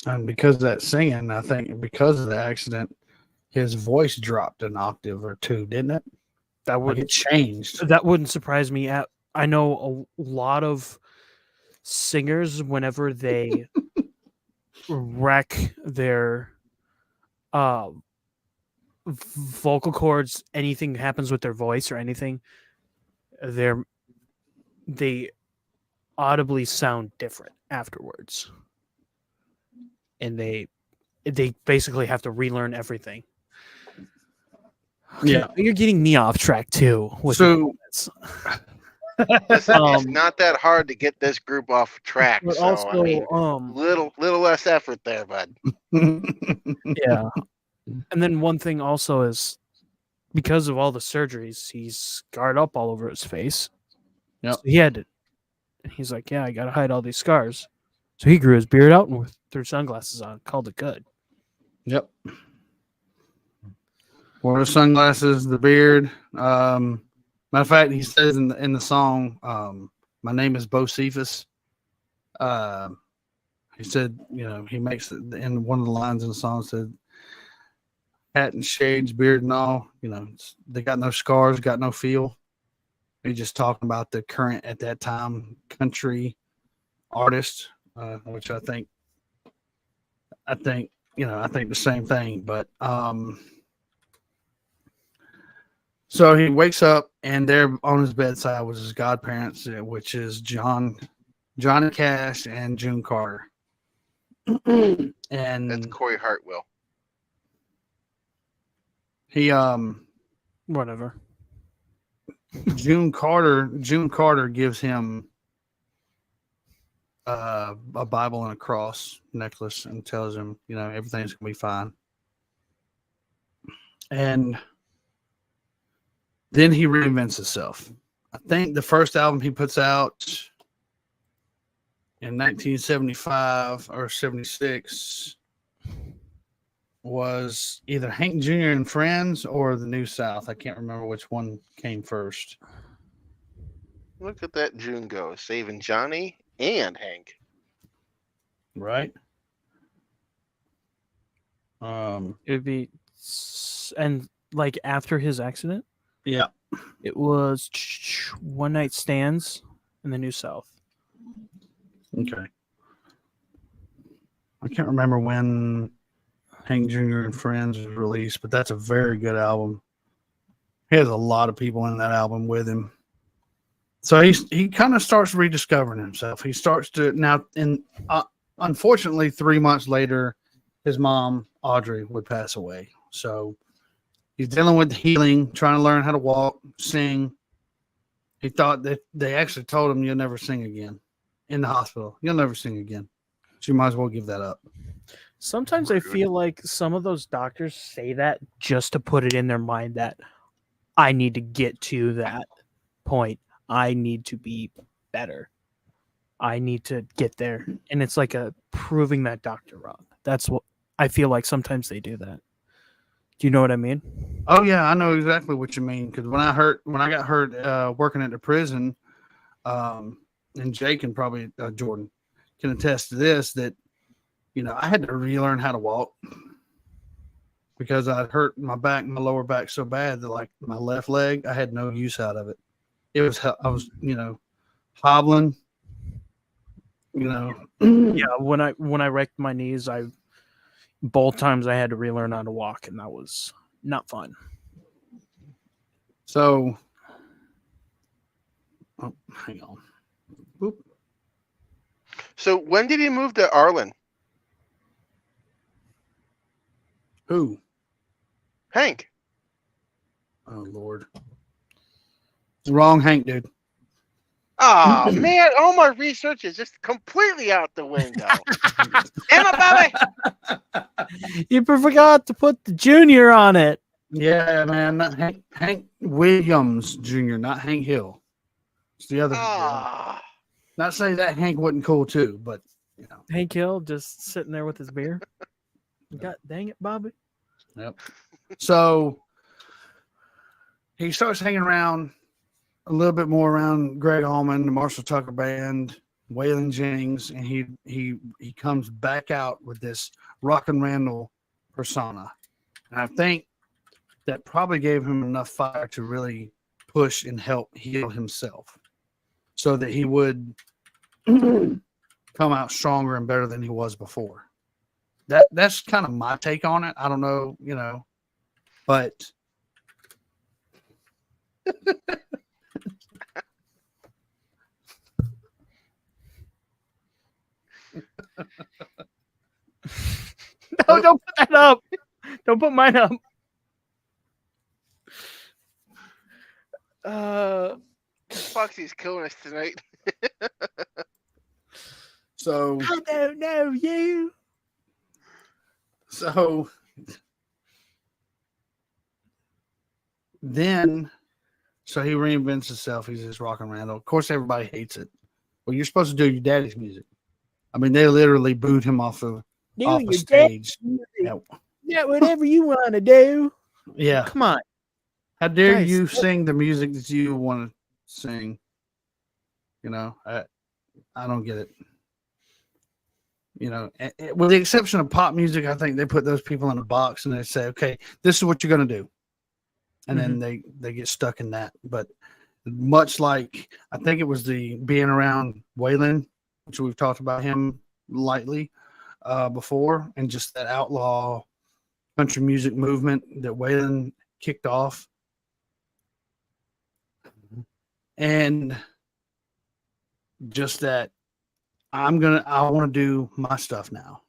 And because of that singing, I think because of the accident, his voice dropped an octave or two, didn't it? It changed. That wouldn't surprise me. I know a lot of singers, whenever they wreck their vocal cords, anything happens with their voice or anything, they audibly sound different afterwards, and they basically have to relearn everything. Okay, Yeah, you're getting me off track too. Listen, it's Um, not that hard to get this group off track. but So also, I mean, little less effort there, bud. yeah. And then one thing also is because of all the surgeries, he's scarred up all over his face. Yep. So he had to. He's like, yeah, I got to hide all these scars. So he grew his beard out and threw sunglasses on. Called it good. Yep. Wore the sunglasses, the beard. Matter of fact, he says in the song, "My name is Bo Cephas." He said, he makes it in one of the lines in the song said, "Hat and shades, beard and all. They got no scars, got no feel." He's just talking about the current at that time country artist, which I think the same thing. But so he wakes up and there on his bedside was his godparents, which is Johnny Cash and June Carter. And That's Corey Hartwell. he Whatever. June Carter gives him a Bible and a cross necklace and tells him, everything's gonna be fine. And then he reinvents himself. I think the first album he puts out in 1975 or 76 was either Hank Jr. and Friends or The New South. I can't remember which one came first. Look at that June go, saving Johnny and Hank. Right? It'd be, and like after his accident, Yeah. it was One Night Stands in the New South. Okay. I can't remember when Hank Jr. and Friends was released, but that's a very good album. He has a lot of people in that album with him. So he kind of starts rediscovering himself. He starts to now, and unfortunately, 3 months later, his mom Audrey would pass away. So he's dealing with healing, trying to learn how to walk, sing. He thought that they actually told him, "You'll never sing again." In the hospital, "You'll never sing again." So you might as well give that up. Sometimes I feel like some of those doctors say that just to put it in their mind that I need to get to that point. I need to be better. I need to get there. And it's like a proving that doctor wrong. That's what I feel like sometimes they do that. Do you know what I mean? Oh yeah, I know exactly what you mean. Because when I got hurt working at the prison, and Jake and probably Jordan can attest to this, that I had to relearn how to walk because I'd hurt my lower back so bad that like my left leg, I had no use out of it. I was hobbling. Yeah, when I wrecked my knees, both times I had to relearn how to walk, and that was not fun. So, hang on. Boop. So when did he move to Arlen? Who? Hank. Oh Lord. Wrong Hank, dude. Oh man, all my research is just completely out the window. Emma, Bobby. You forgot to put the junior on it. Yeah, man. Not Hank Williams Jr., not Hank Hill. It's the other. Not saying that Hank wasn't cool too, but Hank Hill just sitting there with his beer. God dang it, Bobby. Yep. So he starts hanging around a little bit more around Greg Allman, the Marshall Tucker Band, Waylon Jennings, and he comes back out with this Rock and Randall persona. And I think that probably gave him enough fire to really push and help heal himself so that he would come out stronger and better than he was before. That's kind of my take on it. I don't know, but No, don't put that up. Don't put mine up. Foxy's killing us tonight. So I don't know you. So then, so he reinvents himself. He's this Rock and Randall. Of course, everybody hates it. Well, you're supposed to do your daddy's music. I mean, they literally booed him off Do the your stage. Yeah, whatever you want to do. Yeah. Come on. How dare Guys, you sing the music that you want to sing? You know, I don't get it. You know, with the exception of pop music, I think they put those people in a box and they say, okay, this is what you're going to do. And then they get stuck in that. But much like, I think it was the being around Waylon, which we've talked about him lightly before, and just that outlaw country music movement that Waylon kicked off. And just that I want to do my stuff now.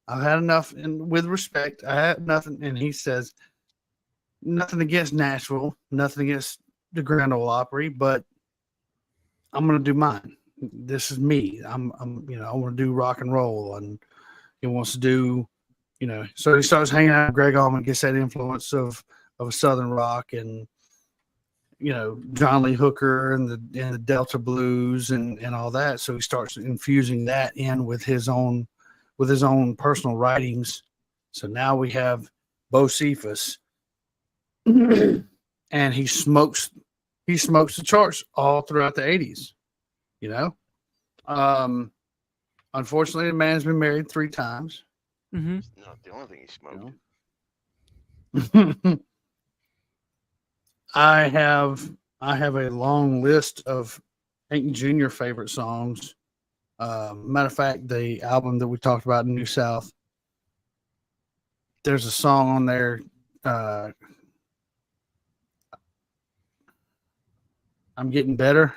I've had enough, and with respect, I had nothing. And he says, nothing against Nashville, nothing against the Grand Ole Opry, but I'm going to do mine. This is me. I'm, I want to do rock and roll, and he wants to do, so he starts hanging out with Greg Allman, gets that influence of Southern rock and, John Lee Hooker and the Delta blues and all that. So he starts infusing that in with his own personal writings. So now we have Bo Cephas, and he smokes the charts all throughout the 80s. Unfortunately, the man's been married 3 times. Mm-hmm. Not the only thing he smoked. I have a long list of Hank Jr. favorite songs. Matter of fact, the album that we talked about, New South, there's a song on there. I'm getting better,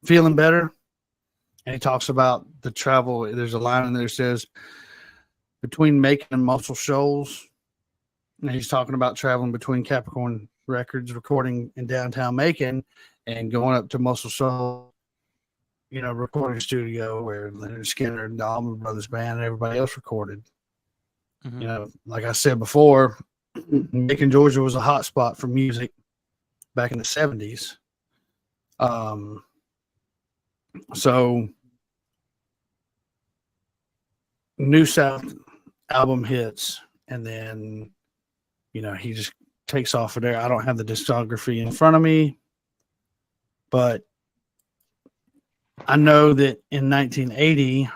feeling better. And he talks about the travel. There's a line in there that says, between Macon and Muscle Shoals. And he's talking about traveling between Capricorn Records, recording in downtown Macon, and going up to Muscle Shoals, recording studio where Leonard Skinner and the Allman Brothers Band and everybody else recorded. Mm-hmm. Like I said before, Macon, Georgia was a hot spot for music back in the 70s. So New South album hits, and then he just takes off of there. I don't have the discography in front of me, but I know that in 1980,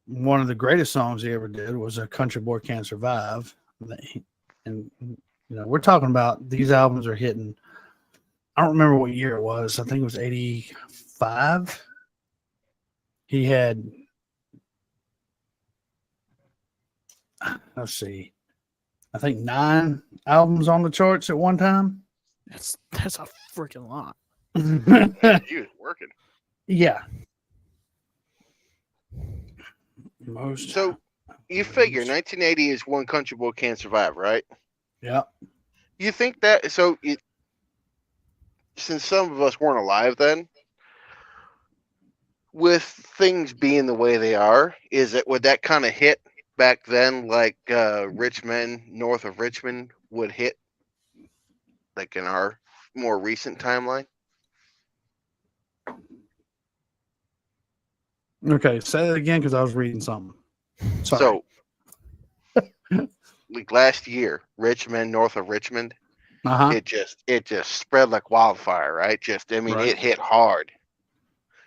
one of the greatest songs he ever did was "A Country Boy Can't Survive," and we're talking about these albums are hitting. I don't remember what year it was. I think it was 85. He had, let's see, I think 9 albums on the charts at one time. That's a freaking lot. He was working. Yeah. Most. So you figure 1980 is One Country Boy Can't Survive, right? Yeah. You think that? So since some of us weren't alive then, with things being the way they are, would that kind of hit back then, like Richmond, north of Richmond, would hit, like in our more recent timeline? Okay, say that again because I was reading something. Sorry. So, like last year, Richmond, north of Richmond, it just spread like wildfire, right? Right. It hit hard.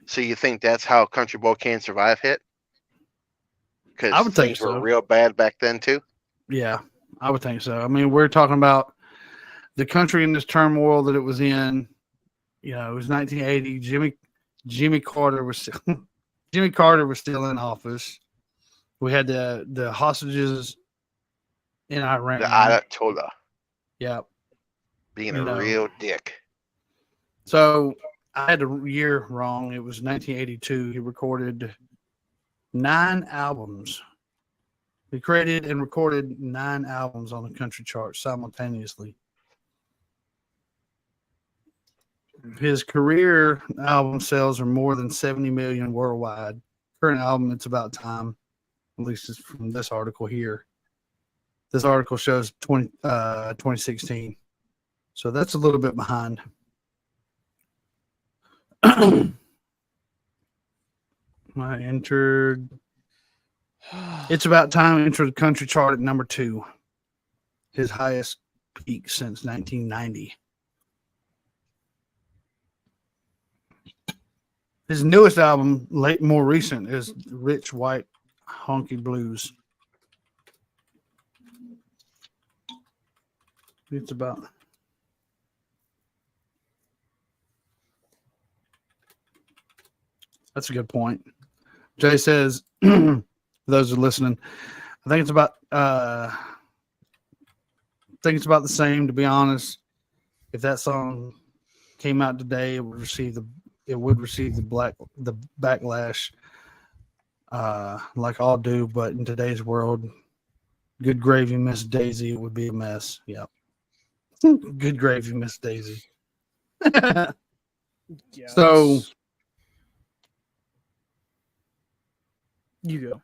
So you think that's how Country Boy Can't Survive hit? I Because would think things were so. real bad back then too. Yeah, I would think so. I mean, we're talking about the country in this turmoil that it was in. It was 1980. Jimmy Carter was still in office. We had the hostages in Iran. The Ayatollah Yeah. being a real dick. So I had the year wrong. It was 1982. He recorded 9 albums. He created and recorded 9 albums on the country charts simultaneously. His career album sales are more than 70 million worldwide. Current album, It's About Time, at least it's from this article here. This article shows 2016. So that's a little bit behind. I entered. It's About Time entered the country chart at number 2. His highest peak since 1990. His newest album, more recent, is Rich White Honky Blues. It's about. That's a good point. Jay says, for those who are listening, I think it's about the same, to be honest. If that song came out today, it would receive the backlash like all do, but in today's world, good gravy, Miss Daisy, it would be a mess. Yep. Good gravy, Miss Daisy. Yes. So you go.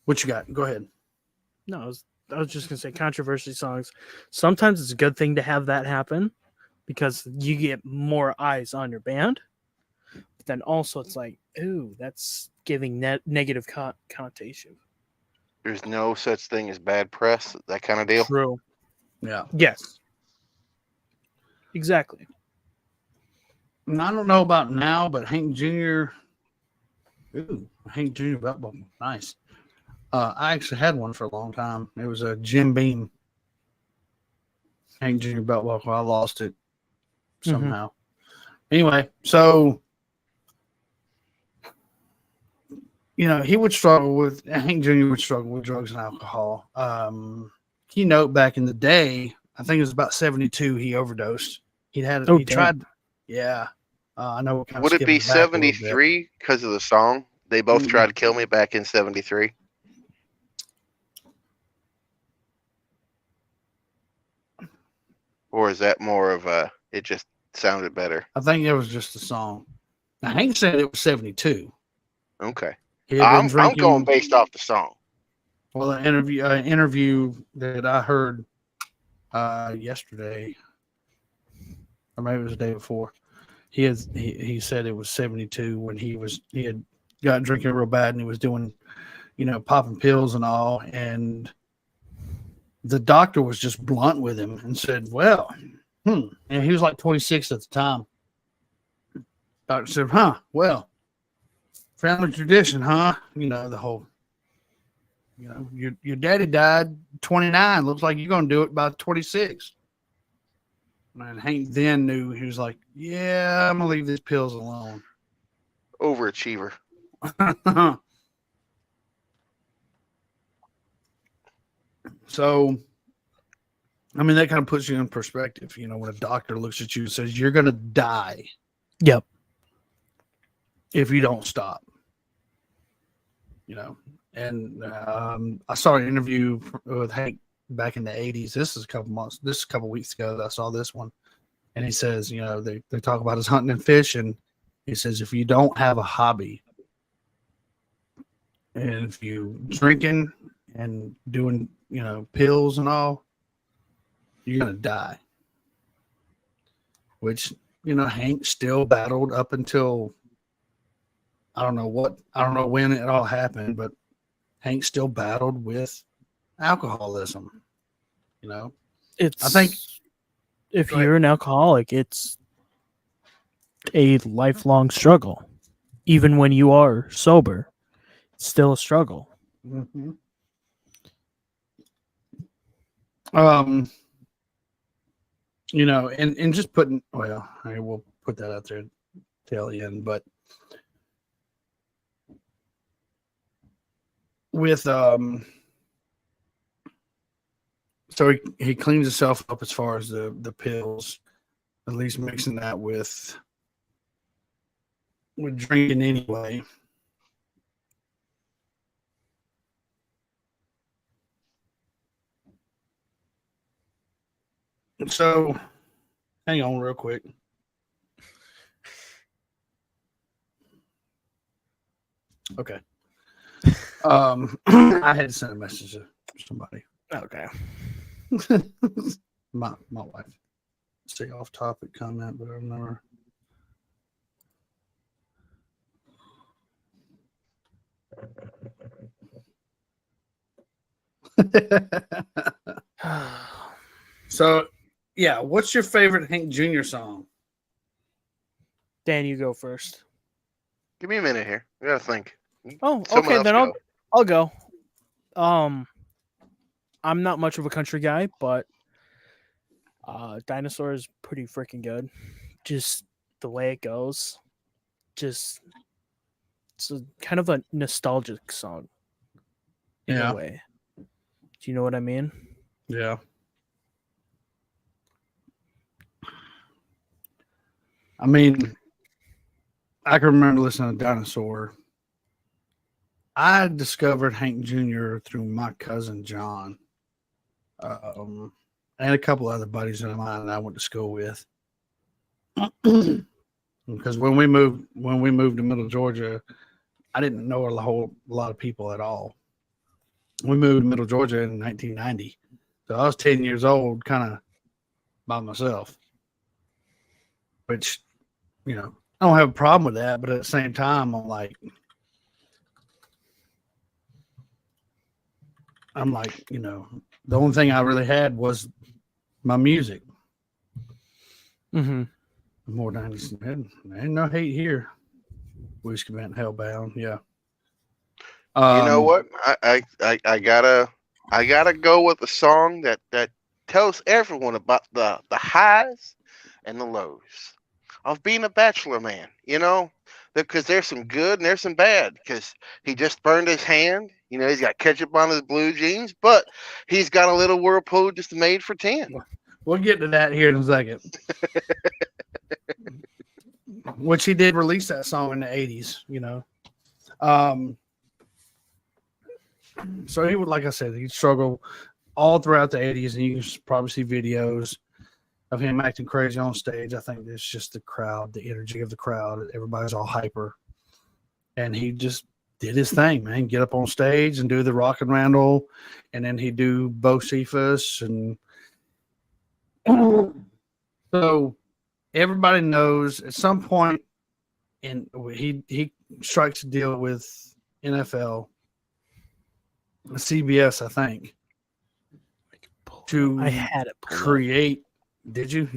what you got? Go ahead. No, I was just gonna say controversy songs. Sometimes it's a good thing to have that happen because you get more eyes on your band. But then also it's like, ooh, that's giving negative connotation. There's no such thing as bad press, that kind of deal. True. Yeah. Yes. Exactly. And I don't know about now, but Hank Jr. Ooh, Hank Jr. belt buckle. Nice. I actually had one for a long time. It was a Jim Beam Hank Jr. belt buckle. I lost it somehow. Anyway, so he would struggle with Hank Jr. would struggle with drugs and alcohol. Keynote back in the day, I think it was about 72. He overdosed. He tried. Yeah, I know. Would it be 73 because of the song? They both tried to kill me back in 73. Or is that more of a? It just sounded better. I think it was just a song. Now Hank said it was 72. Okay. I'm going based off the song. Well, an interview that I heard yesterday, or maybe it was the day before, he said it was 72 when he had got drinking real bad and he was doing, popping pills and all, and the doctor was just blunt with him and said, "Well, and he was like 26 at the time." Doctor said, "Well, family tradition, huh? The whole, your daddy died 29. Looks like you're going to do it by 26. And Hank then knew. He was like, "Yeah, I'm going to leave these pills alone." Overachiever. So, I mean, that kind of puts you in perspective. When a doctor looks at you and says, "You're going to die." Yep. If you don't stop. And I saw an interview with Hank back in the 80s. This is a couple weeks ago that I saw this one. And he says, they talk about his hunting and fishing. He says, if you don't have a hobby, and if you drinking and doing, pills and all, you're going to die. Which, Hank still battled up until, I don't know when it all happened, but Hank still battled with alcoholism. I think if you're an alcoholic, it's a lifelong struggle. Even when you are sober, it's still a struggle. Mm-hmm. And just putting, we'll put that out there till the end, but with so he cleans himself up as far as the pills, at least mixing that with drinking anyway. So hang on real quick. Okay. I had to send a message to somebody. Okay. my wife. Say off topic comment, but I've never. So, yeah, what's your favorite Hank Jr. song? Dan, you go first. Give me a minute here. I gotta think. Oh, Someone okay, else then go. I'll go. I'm not much of a country guy, but Dinosaur is pretty freaking good. Just the way it goes. Just it's kind of a nostalgic song in Yeah. a way. Do you know what I mean? Yeah. I mean, I can remember listening to Dinosaur. I discovered Hank Jr. through my cousin John, and a couple other buddies of mine that I went to school with. Because when we moved to Middle Georgia, I didn't know a whole lot of people at all. We moved to Middle Georgia in 1990, so I was 10 years old, kind of by myself. Which, you know, I don't have a problem with that, but at the same time, I'm like, you know, the only thing I really had was my music. Mm-hmm. More 90s. Man, ain't no hate here. Whiskey Van Hellbound, yeah. You know what? I gotta go with a song that tells everyone about the highs and the lows of being a bachelor man. You know, because there's some good and there's some bad. Because he just burned his hand. You know, he's got ketchup on his blue jeans, but he's got a little Whirlpool just made for 10. We'll get to that here in a second. Which he did release that song in the 80s, you know. So he would, like I said, he'd struggle all throughout the 80s, and you can probably see videos of him acting crazy on stage. I think it's just the crowd, the energy of the crowd. Everybody's all hyper. And he just did his thing, man. Get up on stage and do the Rock and Randall, and then he'd do Bo Cephas. And so everybody knows at some point, and he strikes a deal with NFL, CBS, I think, to I had it create. Did you?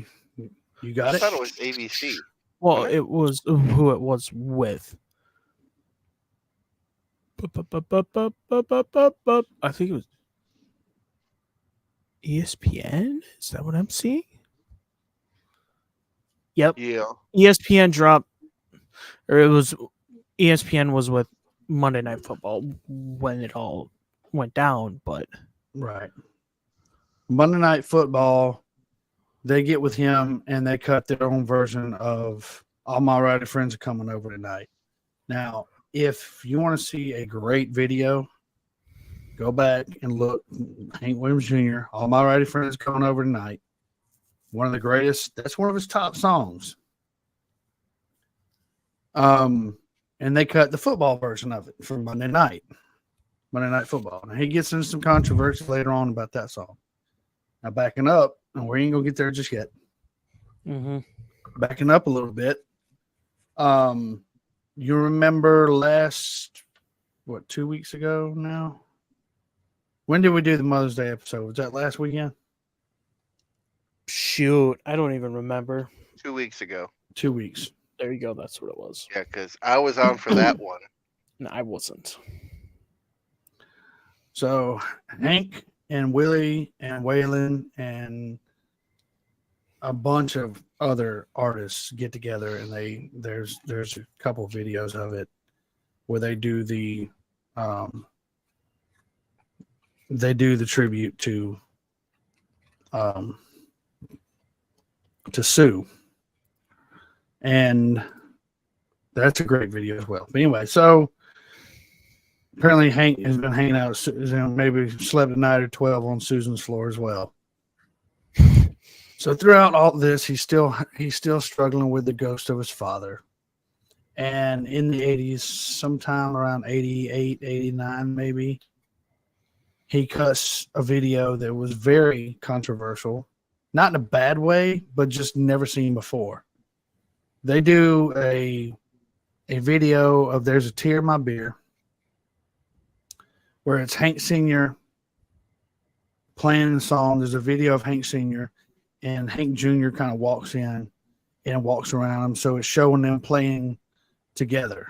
You got I it? thought it was ABC. Well, it was who it was with. I think it was ESPN. Is that what I'm seeing? Yep. Yeah. ESPN dropped, or it was ESPN was with Monday Night Football when it all went down, but Right. Monday Night Football, they get with him and they cut their own version of All My Rowdy Friends Are Coming Over Tonight. Now, if you want to see a great video, go back and look. Hank Williams Jr., All My Rowdy Friends Are Coming Over Tonight. One of the greatest. That's one of his top songs. And they cut the football version of it for Monday Night Football. Now, he gets into some controversy later on about that song. Now, backing up, and we ain't going to get there just yet. mm-hmm. Backing up a little bit. You remember last, 2 weeks ago now? When did we do the Mother's Day episode? Was that last weekend? Shoot, I don't even remember. 2 weeks ago. 2 weeks. There you go. That's what it was. Yeah, because I was on for that one. No, I wasn't. So Hank and Willie and Waylon and a bunch of other artists get together, and there's a couple of videos of it where they do the tribute to Sue, and that's a great video as well. But anyway, so apparently Hank has been hanging out, maybe slept a night or 12 on Susan's floor as well. So throughout all this, he's still struggling with the ghost of his father. And in the 80s, sometime around 88, 89 maybe, he cuts a video that was very controversial. Not in a bad way, but just never seen before. They do a video of There's a Tear in My Beer, where it's Hank Sr. playing the song. There's a video of Hank Sr. and Hank Jr. kind of walks in and walks around him. So it's showing them playing together.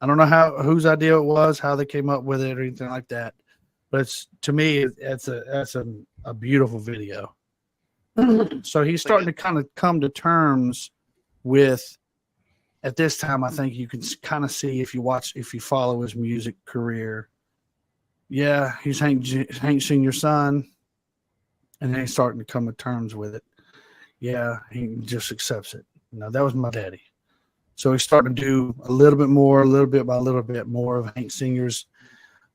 I don't know whose idea it was, how they came up with it or anything like that. But it's, to me, that's a beautiful video. So he's starting to kind of come to terms with, at this time, I think you can kind of see if you follow his music career. Yeah, he's Hank Sr.'s son, and then he's starting to come to terms with it. Yeah, he just accepts it. That was my daddy. So he's starting to do a little bit more, a little bit by a little bit more of Hank Sr.'s,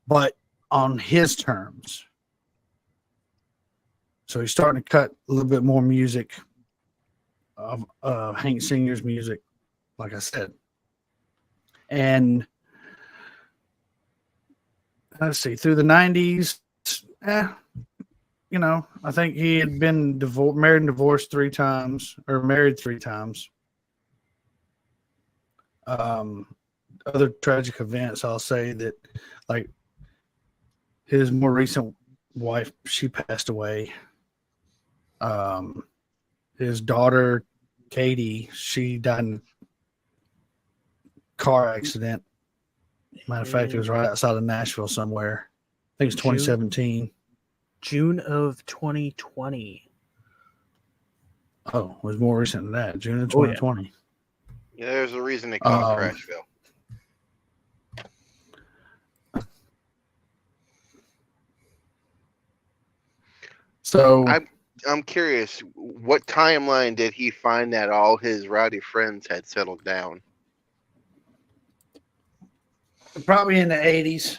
but on his terms. So he's starting to cut a little bit more music of Hank Sr.'s music, like I said. And let's see, through the 90s, I think he had been married and divorced 3 times, or married 3 times. Other tragic events, I'll say that, like, his more recent wife, she passed away. His daughter, Katie, she died in a car accident. Matter of fact, it was right outside of Nashville somewhere. I think it's 2017. June of 2020. Oh, it was more recent than that. June of 2020. Yeah, there's a reason they call it Crashville. So I'm curious, what timeline did he find that all his rowdy friends had settled down? Probably in the 80s.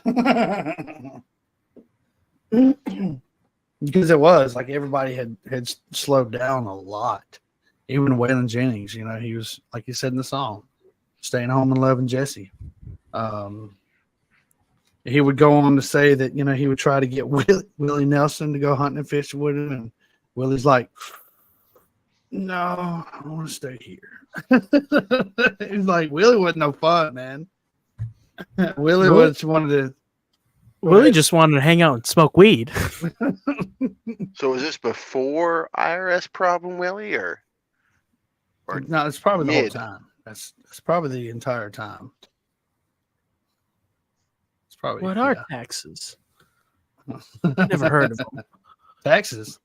Because it was like everybody had slowed down a lot. Even Waylon Jennings, he was, like you said in the song, staying home and loving Jesse. He would go on to say that, he would try to get Willie Nelson to go hunting and fishing with him. And Willie's like, no, I want to stay here. He's like, Willie wasn't no fun, man. Willie just wanted to hang out and smoke weed. So was this before IRS problem, Willie, or no? It's probably the mid? whole time. That's probably the entire time. It's probably What are taxes? Never heard of them. Taxes?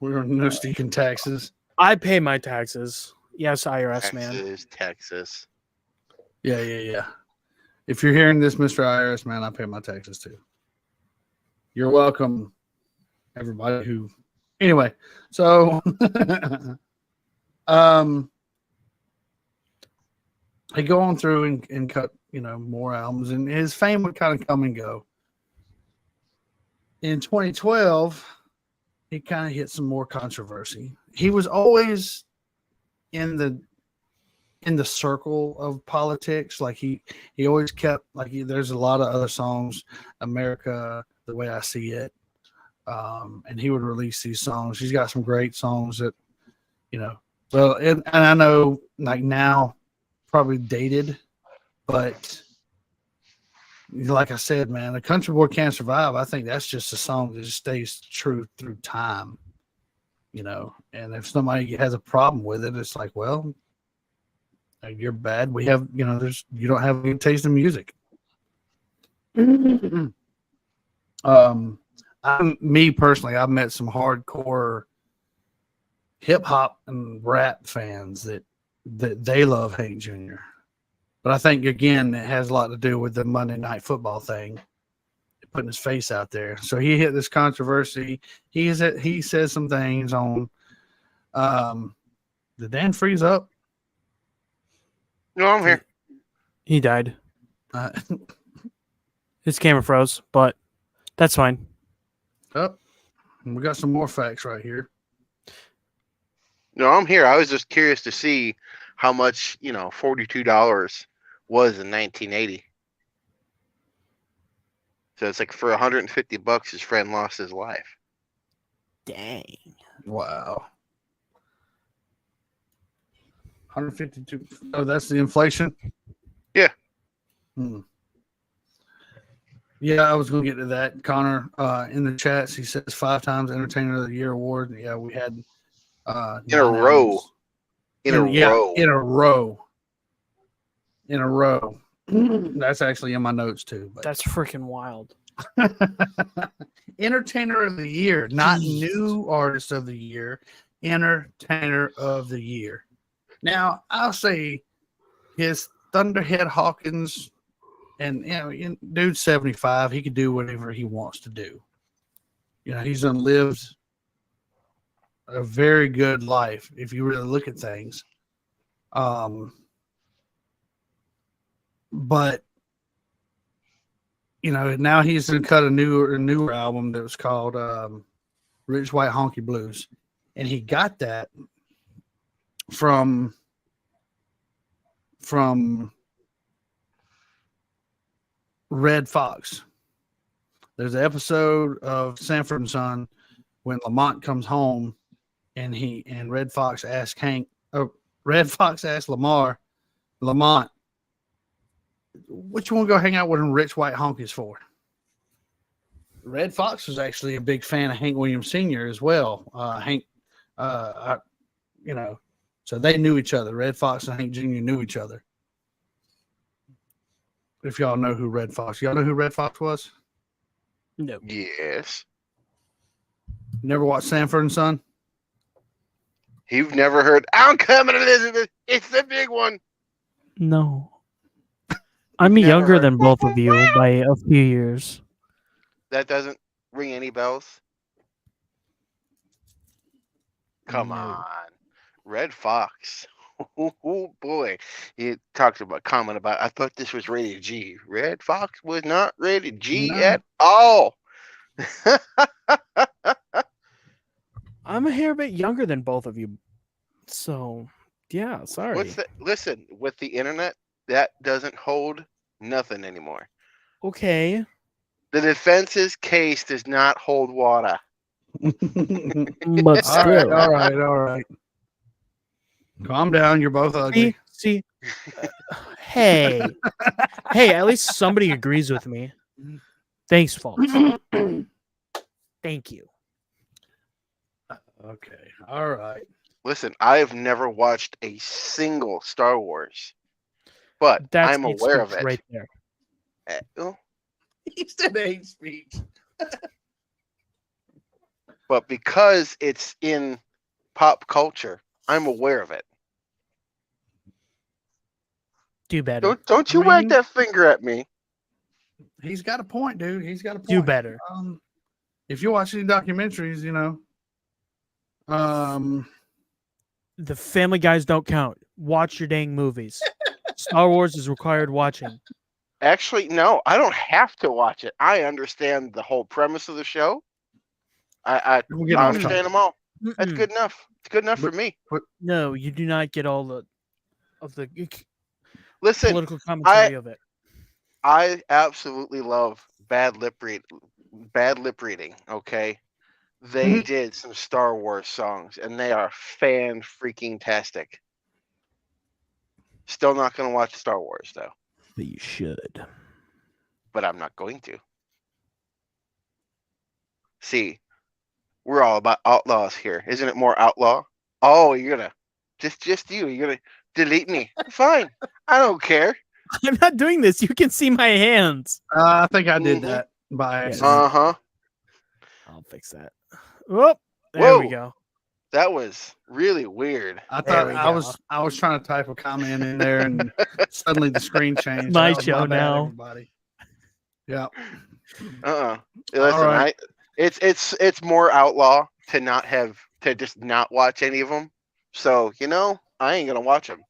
We're no stinking taxes. I pay my taxes. Yes, IRS man. Texas. Yeah. If you're hearing this, Mr. IRS man, I pay my taxes too. You're welcome, everybody who. Anyway, so I go on through and cut, more albums, and his fame would kind of come and go. In 2012, he kind of hit some more controversy. He was always in the circle of politics. Like he always kept, like, there's a lot of other songs, America, The Way I See It. And he would release these songs. He's got some great songs that, well, and I know, like, now probably dated, but like I said, man, A Country Boy Can't Survive. I think that's just a song that just stays true through time, and if somebody has a problem with it, it's like, well, you're bad. We have, you don't have a good taste in music. Me personally, I've met some hardcore hip hop and rap fans that they love Hank Jr. But I think, again, it has a lot to do with the Monday Night Football thing, putting his face out there. So he hit this controversy. He says some things on. Did Dan freeze up? No, I'm here. He died. His camera froze, but that's fine. Oh, we got some more facts right here. No, I'm here. I was just curious to see how much $42 was in 1980. So it's like for $150, his friend lost his life. Dang. Wow. 152. Oh, that's the inflation? Yeah. Yeah, I was going to get to that. Connor, in the chats, he says 5 times Entertainer of the Year award. Yeah, we had In a 9 row. albums. In a row. In a row. In a row. That's actually in my notes too. But That's freaking wild. Entertainer of the Year, not Jeez. New Artist of the Year. Entertainer of the Year. Now, I'll say his Thunderhead Hawkins, and dude's 75. He can do whatever he wants to do. He's lived a very good life if you really look at things. But now he's going to cut a newer album that was called Rich White Honky Blues, and he got that from Red Fox. There's an episode of Sanford and Son when Lamont comes home, and Red Fox asks Lamont, what you want to go hang out with them Rich White Honkies for? Red Fox was actually a big fan of Hank Williams Sr. as well. So they knew each other. Red Fox and Hank Jr. knew each other. If y'all know who Red Fox was? No. Yes. Never watched Sanford and Son? You've never heard, I'm coming to Elizabeth. It's the big one. No. I'm Never younger heard. than both of you by a few years. That doesn't ring any bells. Come No. on. Red Fox. Oh boy. He talked about I thought this was rated G. Red Fox was not rated G No. at all. I'm a hair bit younger than both of you. So, yeah, sorry. Listen, with the internet, that doesn't hold nothing anymore. Okay. The defense's case does not hold water. But still. All right. Calm down. You're both ugly. See? Hey. Hey, at least somebody agrees with me. Thanks, folks. Thank you. Okay. All right. Listen, I have never watched a single Star Wars, but That's I'm hate aware of speech it. right there. Oh, He said hate speech. but because it's in pop culture, I'm aware of it. Do better. Don't you wag that finger at me. He's got a point, dude. He's got a point. Do better. If you watch any documentaries, The Family Guys don't count. Watch your dang movies. Star Wars is required watching. Actually, no, I don't have to watch it. I understand the whole premise of the show. I we'll get off understand topic. them all. That's Mm-mm. good enough. It's good enough for me. No, you do not get all of the Listen, political commentary of it. I absolutely love bad lip reading. Okay, they did some Star Wars songs, and they are fan freaking tastic. Still not going to watch Star Wars though, But you should. but I'm not going to. See, we're all about outlaws here, isn't it? More outlaw. Oh, you're gonna just you. You're gonna delete me. Fine, I don't care. I'm not doing this. You can see my hands. I think I did Mhm. that by accident. Uh-huh. I'll fix that. Oh, there we Whoa. go. That was really weird. I There thought we I was trying to type a comment in there, and suddenly the screen changed. My That was show bad, now. Everybody. Yeah. Listen, right. it's more outlaw to just not watch any of them. So I ain't gonna watch them.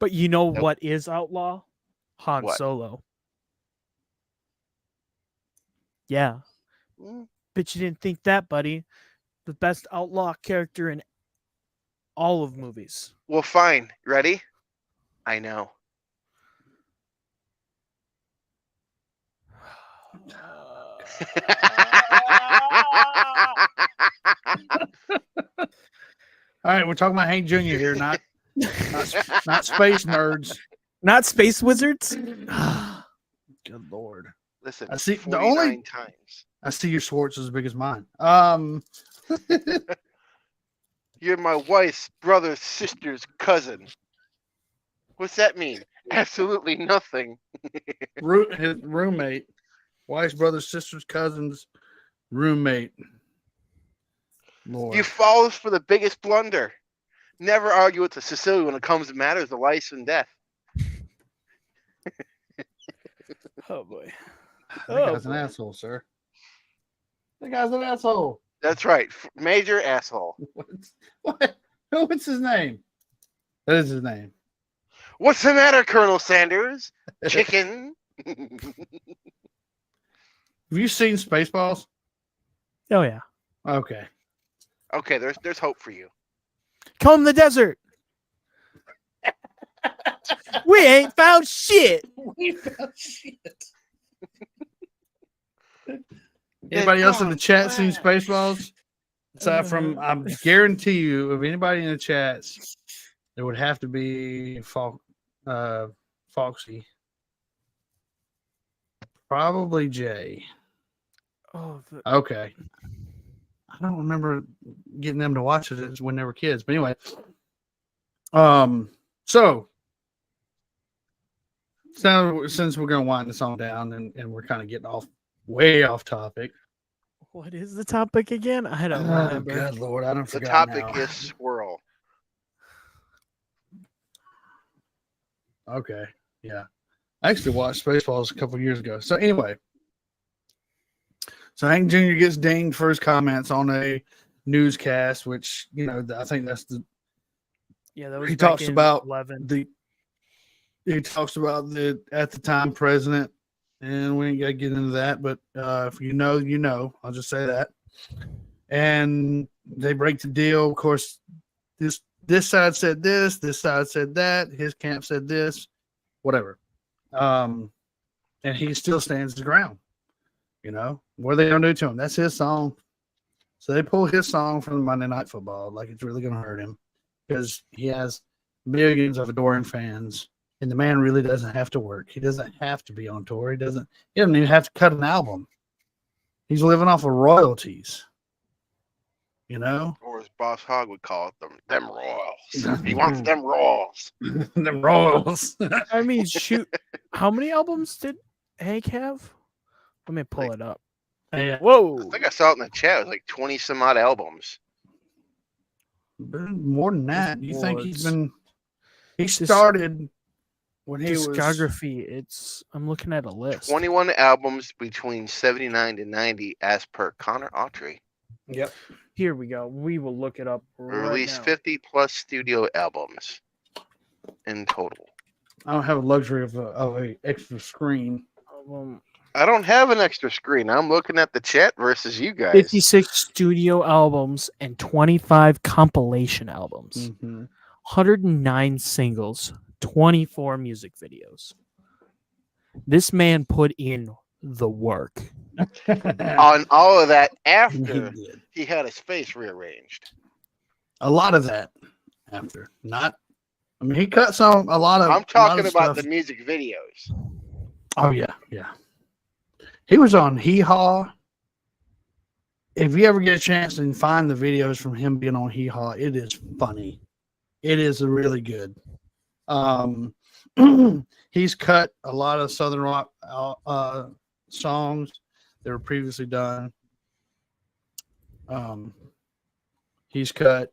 But you know Nope. what is outlaw? Han What? Solo. Yeah. Mm. Bet you didn't think that, buddy. The best outlaw character in all of movies. Well, fine. Ready? I know. All right, we're talking about Hank Jr. here, not space nerds. Not Space Wizards? Good Lord. Listen, I see 49 times. I see your Schwartz as big as mine. You're my wife's brother's sister's cousin. What's that mean? Absolutely nothing. His roommate, wife's brother's sister's cousin's roommate. Lord. You falls for the biggest blunder. Never argue with the Sicilian when it comes to matters of life and death. Oh boy. That guy's an asshole, sir. That guy's an asshole. That's right. Major asshole. What's his name? That is his name. What's the matter, Colonel Sanders? Chicken? Have you seen Spaceballs? Oh yeah. Okay. Okay, there's hope for you. Comb the desert. We ain't found shit. We found shit. Anybody else in the chat seen Spaceballs? Aside from, I guarantee you, if anybody in the chats, it would have to be Foxy. Probably Jay. Oh, Okay. I don't remember getting them to watch it when they were kids. But anyway. So since we're going to wind this on down and we're kind of getting way off topic. what is the topic again? I don't remember. Good Lord, I don't The forget. topic is swirl. Okay, yeah. I actually watched Spaceballs a couple years ago. So anyway, so Hank Jr. gets dinged for his comments on a newscast, which, you know, I think that's the Yeah, that was he back talks in about 11. he talks about the at the time president, and we ain't got to get into that, but if you know, you know. I'll just say that. And they break the deal. Of course, this side said this side said that, his camp said this, whatever. And he still stands his ground. You know, what are they gonna do to him? That's his song. So they pull his song from Monday Night Football, like it's really gonna hurt him, because he has millions of adoring fans. And the man really doesn't have to work. He doesn't have to be on tour. He doesn't even have to cut an album. He's living off of royalties. You know? Or as Boss Hogg would call it, them royals. He wants them royals. The royals. I mean, shoot, how many albums did Hank have? Let me pull it up. Yeah. Whoa. I think I saw it in the chat. It was like 20 some odd albums. More than that. You think he's been he Dis- started when he was Discography. I'm looking at a list. 21 albums between 79 to 90 as per Connor Autry. Yep. Here we go. We will look it up. Released now. 50 plus studio albums in total. I don't have a luxury of a extra screen. I don't have an extra screen. I'm looking at the chat versus you guys. 56 studio albums and 25 compilation albums. Mm-hmm. 109 singles, 24 music videos. This man put in the work. On all of that He after did. he had his face rearranged. A lot of that after. Not I mean he cut a lot of I'm talking about stuff. the music videos. Oh yeah, yeah. He was on Hee Haw. If you ever get a chance and find the videos from him being on Hee Haw, it is funny. It is really good. He's cut a lot of Southern rock songs that were previously done. He's cut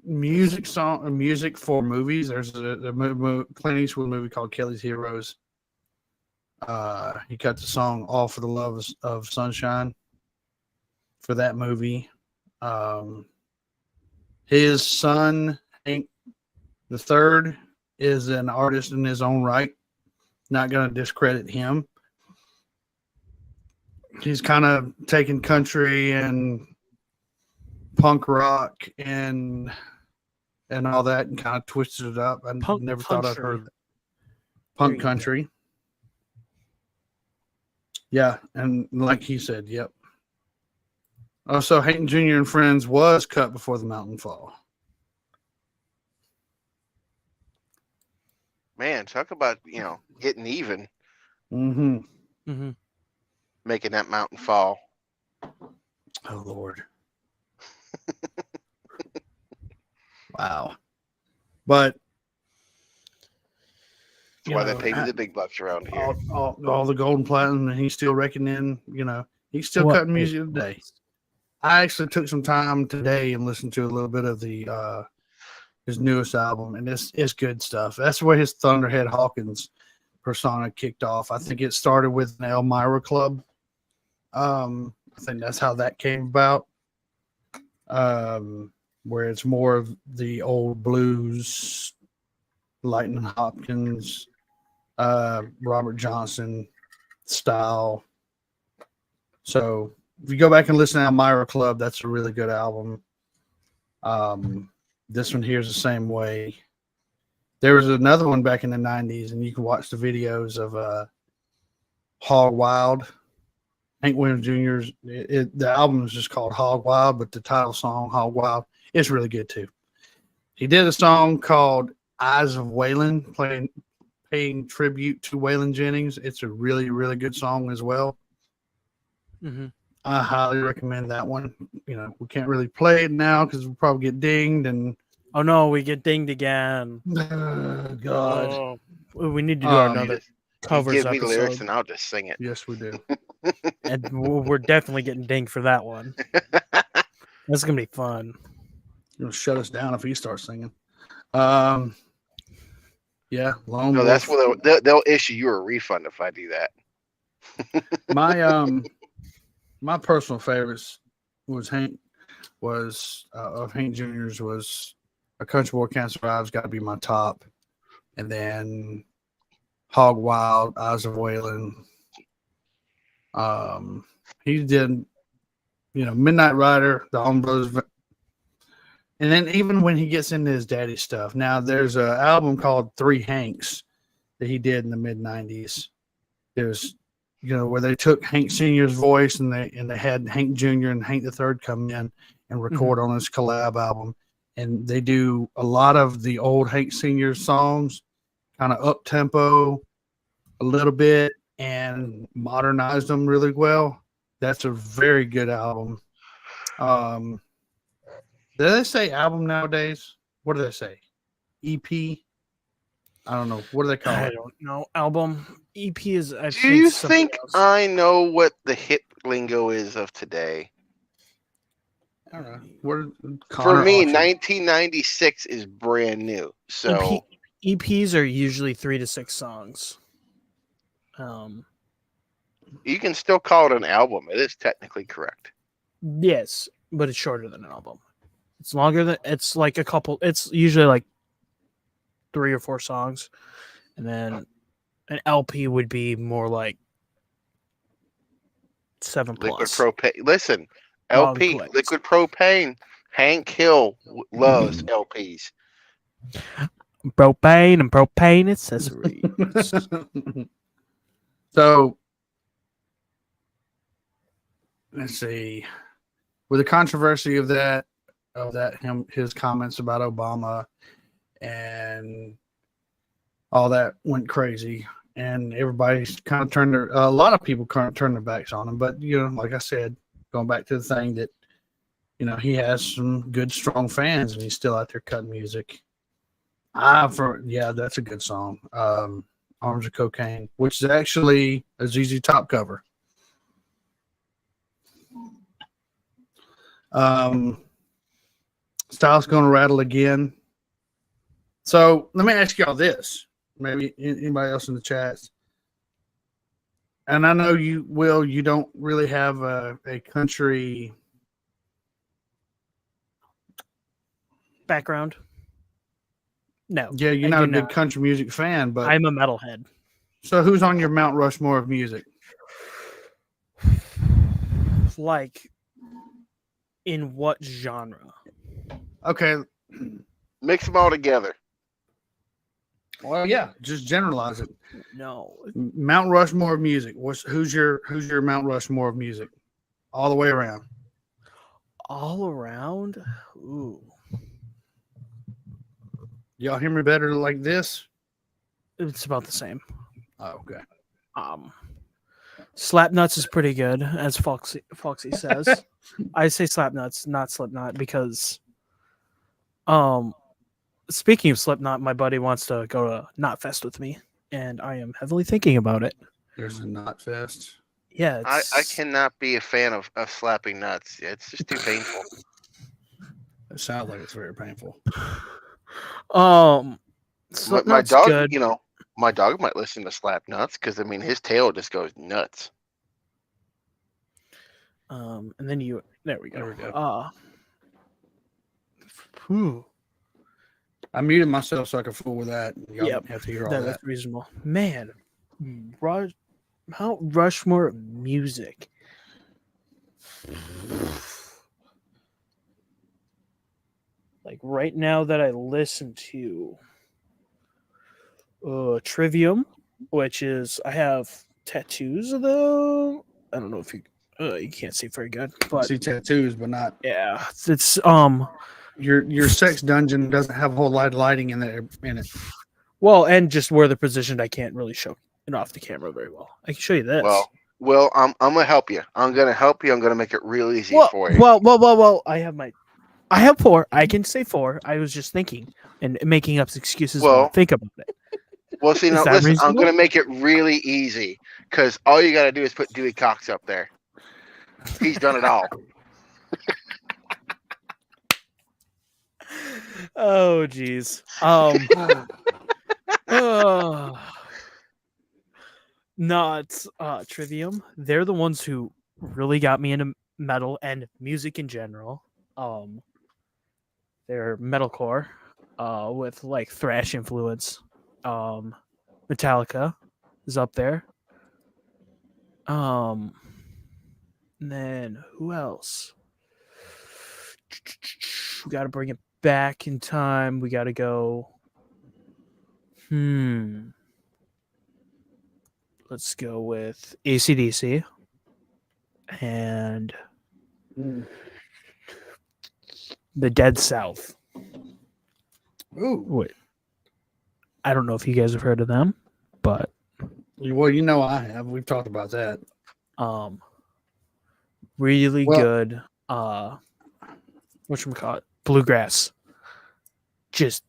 music for movies. There's a Clint Eastwood movie called Kelly's Heroes. He cut the song "All for the Love of Sunshine" for that movie. His son Hank the Third is an artist in his own right. not going to discredit him. He's kind of taken country and punk rock and all that and kind of twisted it up. I never thought I'd heard that. Punk country. Yeah, and like he said, yep. Also, Hayden Jr. and Friends was cut before the mountain fall. Man, talk about, getting even. Mm-hmm. Mm-hmm. Making that mountain fall. Oh, Lord. Wow. But that's why they pay me the big bucks around here. All the gold and platinum, and he's still raking in, he's still cutting music today. I actually took some time today and listened to a little bit of the his newest album, and it's good stuff. That's where his Thunderhead Hawkins persona kicked off. I think it started with an Elmira Club. I think that's how that came about. Where it's more of the old blues, Lightning Hopkins, Robert Johnson style. So if you go back and listen to Elmira Club, that's a really good album. This one here is the same way. There was another one back in the 90s, and you can watch the videos of Hog Wild. Hank Williams Jr.'s, the album is just called Hog Wild, but the title song, Hog Wild, is really good too. He did a song called Eyes of Waylon, paying tribute to Waylon Jennings. It's a really, really good song as well. Mm-hmm. I highly recommend that one. We can't really play it now because we'll probably get dinged. And oh no, we get dinged again. God. Oh, we need to do another covers give me episode. lyrics and I'll just sing it. Yes, we do. And we're definitely getting dinged for that one. That's gonna be fun. You'll shut us down if he starts singing. Yeah, Lone No, Wolf. that's where they'll issue you a refund if I do that. My personal favorites of Hank Jr.'s was A Country Boy Can't Survive's got to be my top, and then Hog Wild, Eyes of Waylon. He did, Midnight Rider, the Allman Brothers, and then even when he gets into his daddy stuff. Now there's an album called Three Hanks that he did in the mid-90s. There's where they took Hank Sr.'s voice and they had Hank Jr. and Hank III come in and record on this collab album. And they do a lot of the old Hank Sr. songs, kind of up-tempo a little bit, and modernized them really well. That's a very good album. Do they say album nowadays? What do they say? EP? I don't know. What do they call it? I don't know. Album EP is. Do you think I know what the hip lingo is of today? I don't know. For me, 1996 is brand new. So EPs are usually 3 to 6 songs. You can still call it an album. It is technically correct. Yes, but it's shorter than an album. It's longer than. It's like a couple. It's usually like 3 or 4 songs, and then an LP would be more like 7+. Liquid Propane. Listen, LP, Liquid Propane. Hank Hill loves LPs. Propane and propane accessories. So, let's see. With the controversy of his comments about Obama and all that went crazy, and everybody's kind of a lot of people kind of turned their backs on him. But like I said, going back to the thing that he has some good, strong fans, and he's still out there cutting music. That's a good song. Arms of Cocaine, which is actually a ZZ Top cover. Styles Gonna Rattle Again. So let me ask y'all this. Maybe anybody else in the chats. And I know you don't really have a country background. No. Yeah, you're not a big country music fan, but I'm a metalhead. So who's on your Mount Rushmore of music? Like, in what genre? Okay. Mix them all together. Well, yeah, just generalize it. No. Mount Rushmore of music. Who's your Mount Rushmore of music? All the way around. All around? Ooh. Y'all hear me better like this? It's about the same. Oh, okay. Slapnuts is pretty good, as Foxy says. I say Slapnuts, not Slipknot, because speaking of Slipknot, my buddy wants to go to Knotfest with me, and I am heavily thinking about it. There's a Knot Fest. Yeah, I cannot be a fan of slapping nuts. It's just too painful. It sounds like it's very painful. My Slipknot's dog, good. my dog might listen to slap nuts because I mean his tail just goes nuts. And then there we go. There we go. Whew, I muted myself so I could fool with that. Y'all Yep. didn't have to hear all that. that's reasonable. Man, Mount Rushmore music. Like right now that I listen to Trivium, which is I have tattoos of them. I don't know if you can't see very good, but See tattoos, but not yeah, it's your sex dungeon doesn't have a whole lot of lighting in it. well, and just where they're positioned, I can't really show it off the camera very well. I can show you this. Well, I'm gonna help you. I'm gonna help you. I'm gonna make it real easy for you. Well. I have 4. I can say 4. I was just thinking and making up excuses when I think about it. Well, see, now listen, I'm gonna make it really easy because all you gotta do is put Dewey Cox up there. He's done it all. Oh, geez. Not Trivium. They're the ones who really got me into metal and music in general. They're metalcore with like thrash influence. Metallica is up there. And then who else? We got to bring it back in time. We got to go. Let's go with AC/DC and the Dead South. Ooh. Wait. I don't know if you guys have heard of them, but Well, I have. We've talked about that. Really good whatchamacallit, bluegrass. Just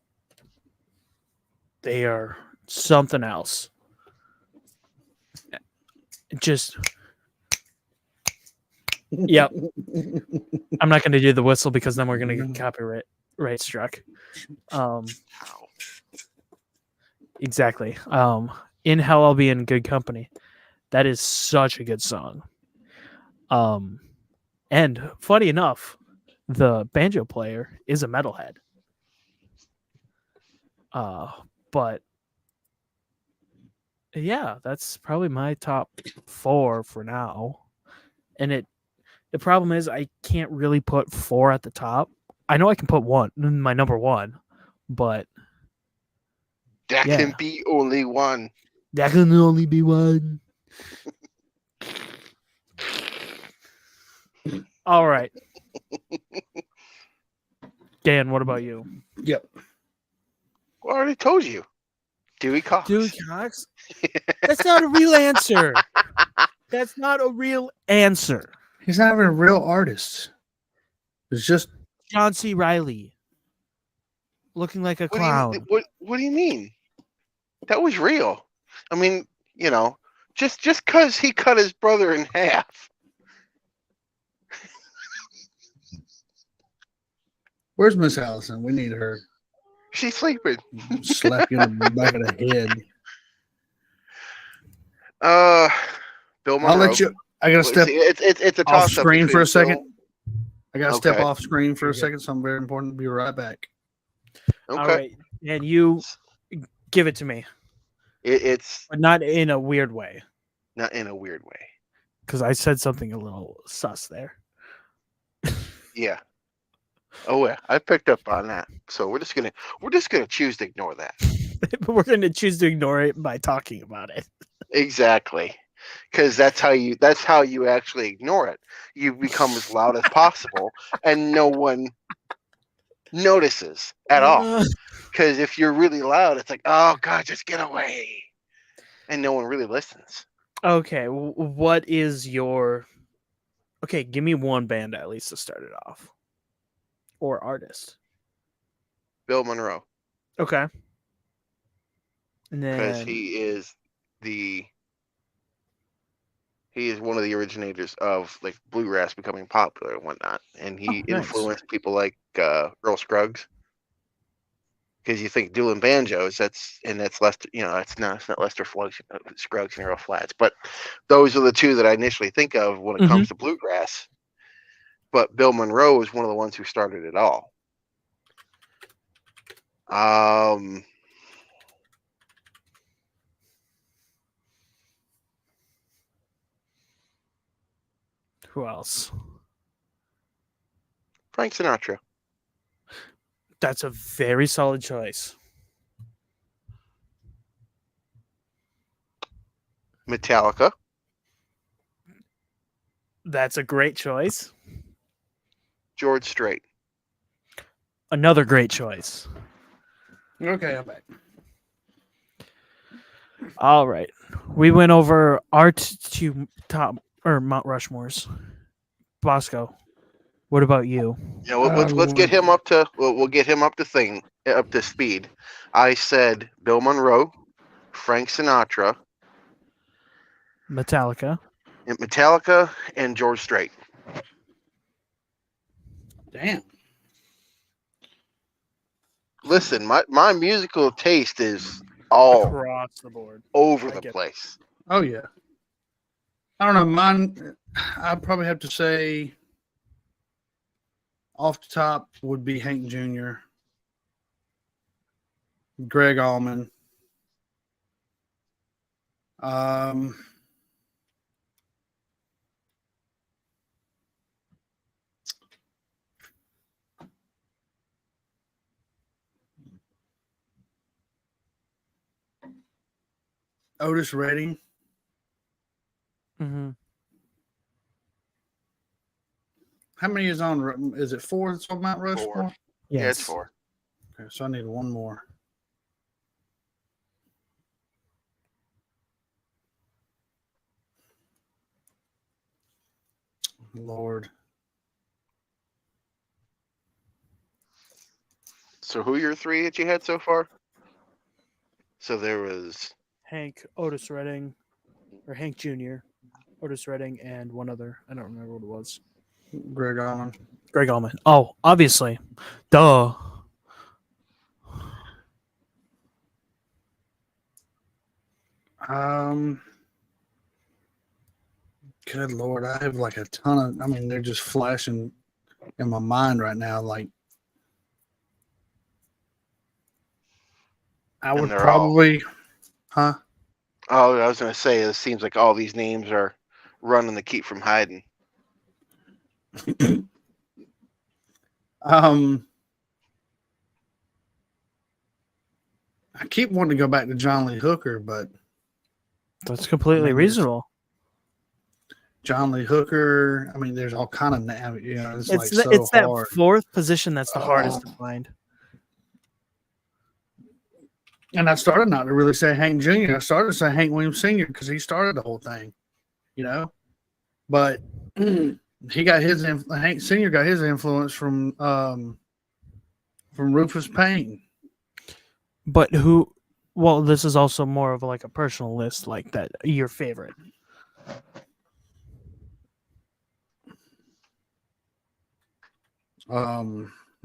they are something else. Just yep. I'm not going to do the whistle because then we're going to get copyright struck. Exactly. In Hell I'll Be in Good Company. That is such a good song. And funny enough, the banjo player is a metalhead. But yeah, that's probably my top 4 for now. And the problem is I can't really put 4 at the top. I know I can put 1, my number 1, but that can be only one. That can only be one. All right. Dan, what about you? Yep. Well, I already told you. Dewey Cox. Dewey Cox? That's not a real answer. That's not a real answer. He's not even a real artist. It's just John C. Reilly. Looking like a clown. What do you mean? That was real. I mean, just because he cut his brother in half. Where's Miss Allison? We need her. She's sleeping. Slap you in the back of the head. Bill Monroe. I'll let you. I gotta step. It's a off toss-up screen for a between second. I gotta step Okay. off screen for a second. Something very important. Be right back. Okay. All right. And you give it to me. It's But not in a weird way, not in a weird way. because I said something a little sus there. Yeah. Oh yeah, I picked up on that. So we're just gonna choose to ignore that. But we're going to choose to ignore it by talking about it. Exactly. Because that's how you actually ignore it. You become as loud as possible, and no one notices at all. Because if you're really loud, it's like, oh god, just get away, and no one really listens. Okay, what is your... Okay, give me one band at least to start it off. Or artist. Bill Monroe, Okay. And because then... he is one of the originators of like bluegrass becoming popular and whatnot, and he nice. influenced people like Earl Scruggs. Because you think dueling banjos, that's Lester, it's not Lester Scruggs and Earl Flats, but those are the two that I initially think of when it comes to bluegrass. But Bill Monroe is one of the ones who started it all. Who else? Frank Sinatra. That's a very solid choice. Metallica. That's a great choice. George Strait. Another great choice. Okay, I'm back. All right. We went over our two top or Mount Rushmores. Bosco, what about you? Yeah, let's get him up to we'll get him up to speed. I said Bill Monroe, Frank Sinatra, Metallica, and George Strait. Damn. Listen, my musical taste is all across the board. over I the get place. Oh yeah. I don't know. Mine, I'd probably have to say, off the top would be Hank Jr., Greg Allman, Otis Redding. Mm-hmm. How many is on? Is it 4 that's on Mount Rushmore? 4. Yeah, it's 4. Okay, so I need one more. Lord. So who are your 3 that you had so far? So there was Hank, Otis Redding, or Hank Jr., Otis Redding, and one other. I don't remember what it was. Greg Allman. Greg Allman. Oh, obviously. Duh. Good Lord, I have like a ton of. I mean, they're just flashing in my mind right now. Like, I would probably, huh? Oh, I was going to say, it seems like all these names are running to keep from hiding. I keep wanting to go back to John Lee Hooker, but that's completely reasonable. John Lee Hooker. I mean, there's all kind of names. You know, it's like it's that hard. 4th position that's the hardest to find. And I started not to really say Hank Jr. I started to say Hank Williams Sr. because he started the whole thing, you know. But he got his Hank Sr. got his influence from Rufus Payne. But who? Well, this is also more of like a personal list, like that. Your favorite.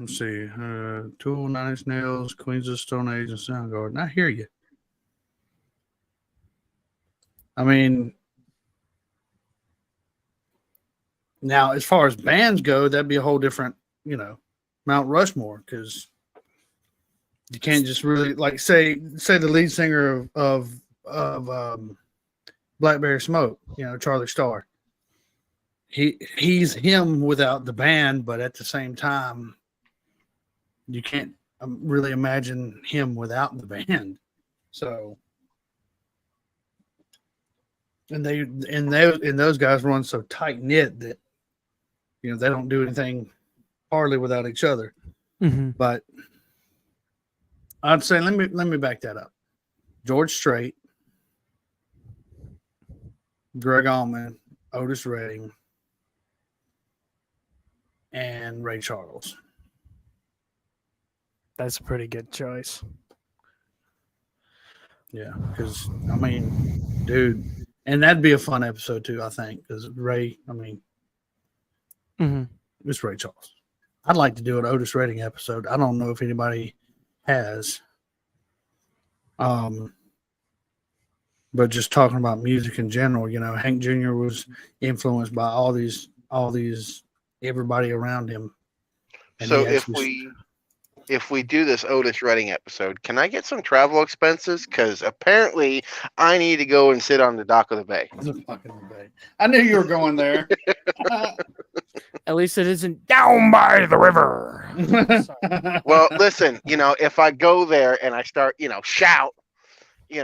Let's see. Tool, Nine Inch Nails, Queens of the Stone Age, and Soundgarden. I hear you. I mean, now as far as bands go, that'd be a whole different, Mount Rushmore, because you can't just really say the lead singer of Blackberry Smoke, Charlie Starr. He's him without the band, but at the same time, you can't really imagine him without the band. So, and those guys run so tight knit that they don't do anything hardly without each other. Mm-hmm. But I'd say let me back that up. George Strait, Greg Allman, Otis Redding, and Ray Charles. That's a pretty good choice. Yeah, because dude, and that'd be a fun episode too. I think because Ray, Mm-hmm. it's Ray Charles. I'd like to do an Otis Redding episode. I don't know if anybody has. But just talking about music in general, Hank Jr. was influenced by all these everybody around him. And So if we do this Otis Redding episode, can I get some travel expenses? Because apparently I need to go and sit on the dock of the bay. I knew you were going there. At least it isn't down by the river. Sorry. Well, listen, if I go there and I start, shout, it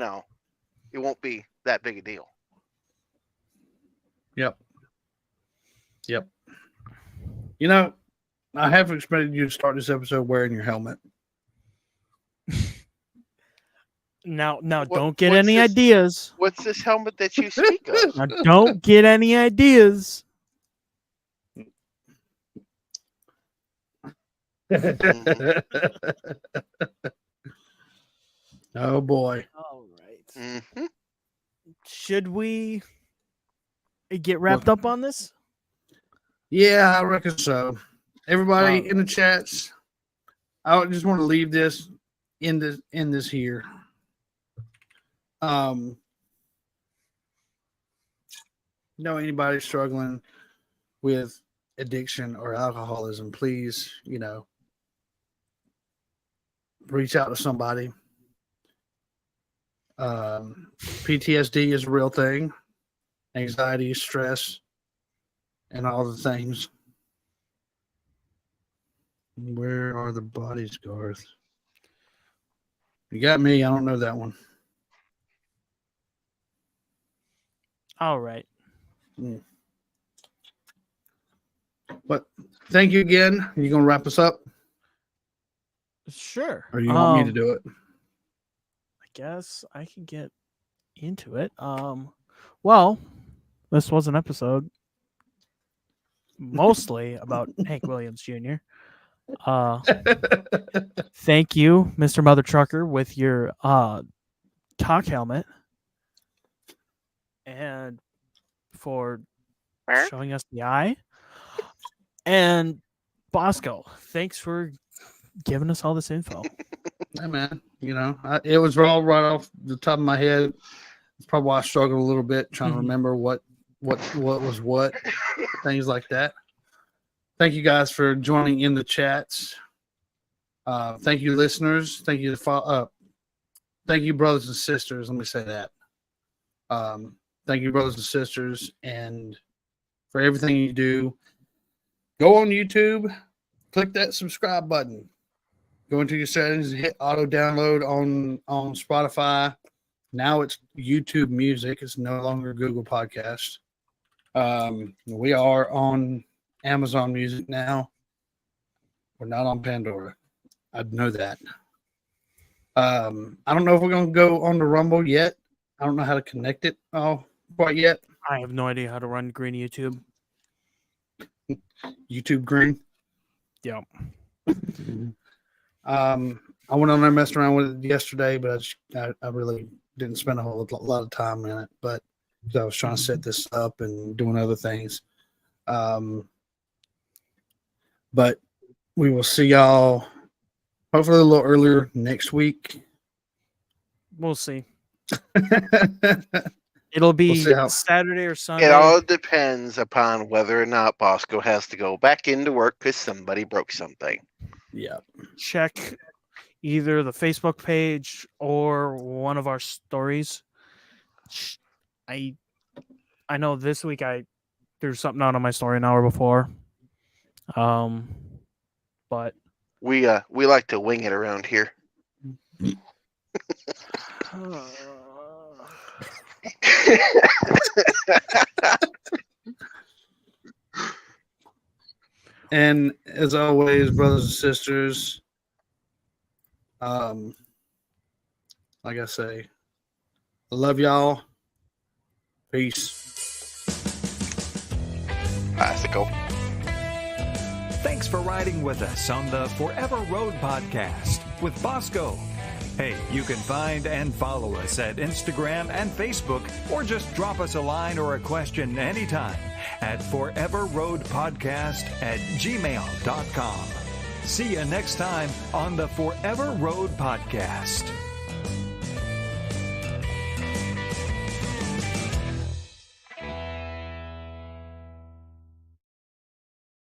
won't be that big a deal. Yep. I have expected you to start this episode wearing your helmet. Now, don't get any ideas. What's this helmet that you speak of? Now, don't get any ideas. Oh boy. All right. Mm-hmm. Should we get wrapped up on this? Yeah, I reckon so. Everybody in the chats, I just want to leave this in this here. Anybody struggling with addiction or alcoholism, please, reach out to somebody. PTSD is a real thing. Anxiety, stress, and all the things. Where are the bodies, Garth? You got me. I don't know that one. All right. But thank you again. Are you going to wrap us up? Sure. Or you want me to do it? I guess I can get into it. Well, this was an episode mostly about Hank Williams Jr. Thank you, Mr. Mother Trucker, with your cock helmet and for showing us the eye. And Bosco, thanks for giving us all this info. Hey man, it was all right off the top of my head. It's probably why I struggled a little bit trying to remember what was what, things like that. Thank you guys for joining in the chats. Thank you, listeners. Thank you, thank you, brothers and sisters. Let me say that. Thank you, brothers and sisters, and for everything you do. Go on YouTube, click that subscribe button. Go into your settings and hit auto download on Spotify. Now it's YouTube Music. It's no longer Google Podcast. We are on Amazon Music now. We're not on Pandora. I know that. I don't know if we're going to go on the Rumble yet. I don't know how to connect it quite yet. I have no idea how to run green YouTube. YouTube Green. Yep. I went on there and messed around with it yesterday, but I really didn't spend a lot of time in it. But I was trying to set this up and doing other things. But we will see y'all hopefully a little earlier next week. We'll see. It'll be Saturday or Sunday. It all depends upon whether or not Bosco has to go back into work because somebody broke something. Yeah. Check either the Facebook page or one of our stories I know this week there's something out on my story an hour before. But we like to wing it around here. And as always, brothers and sisters, like I say, I love y'all. Peace. Classical. Thanks for riding with us on the Forever Road podcast with Bosco. Hey, you can find and follow us at Instagram and Facebook, or just drop us a line or a question anytime at foreverroadpodcast@gmail.com. See you next time on the Forever Road podcast.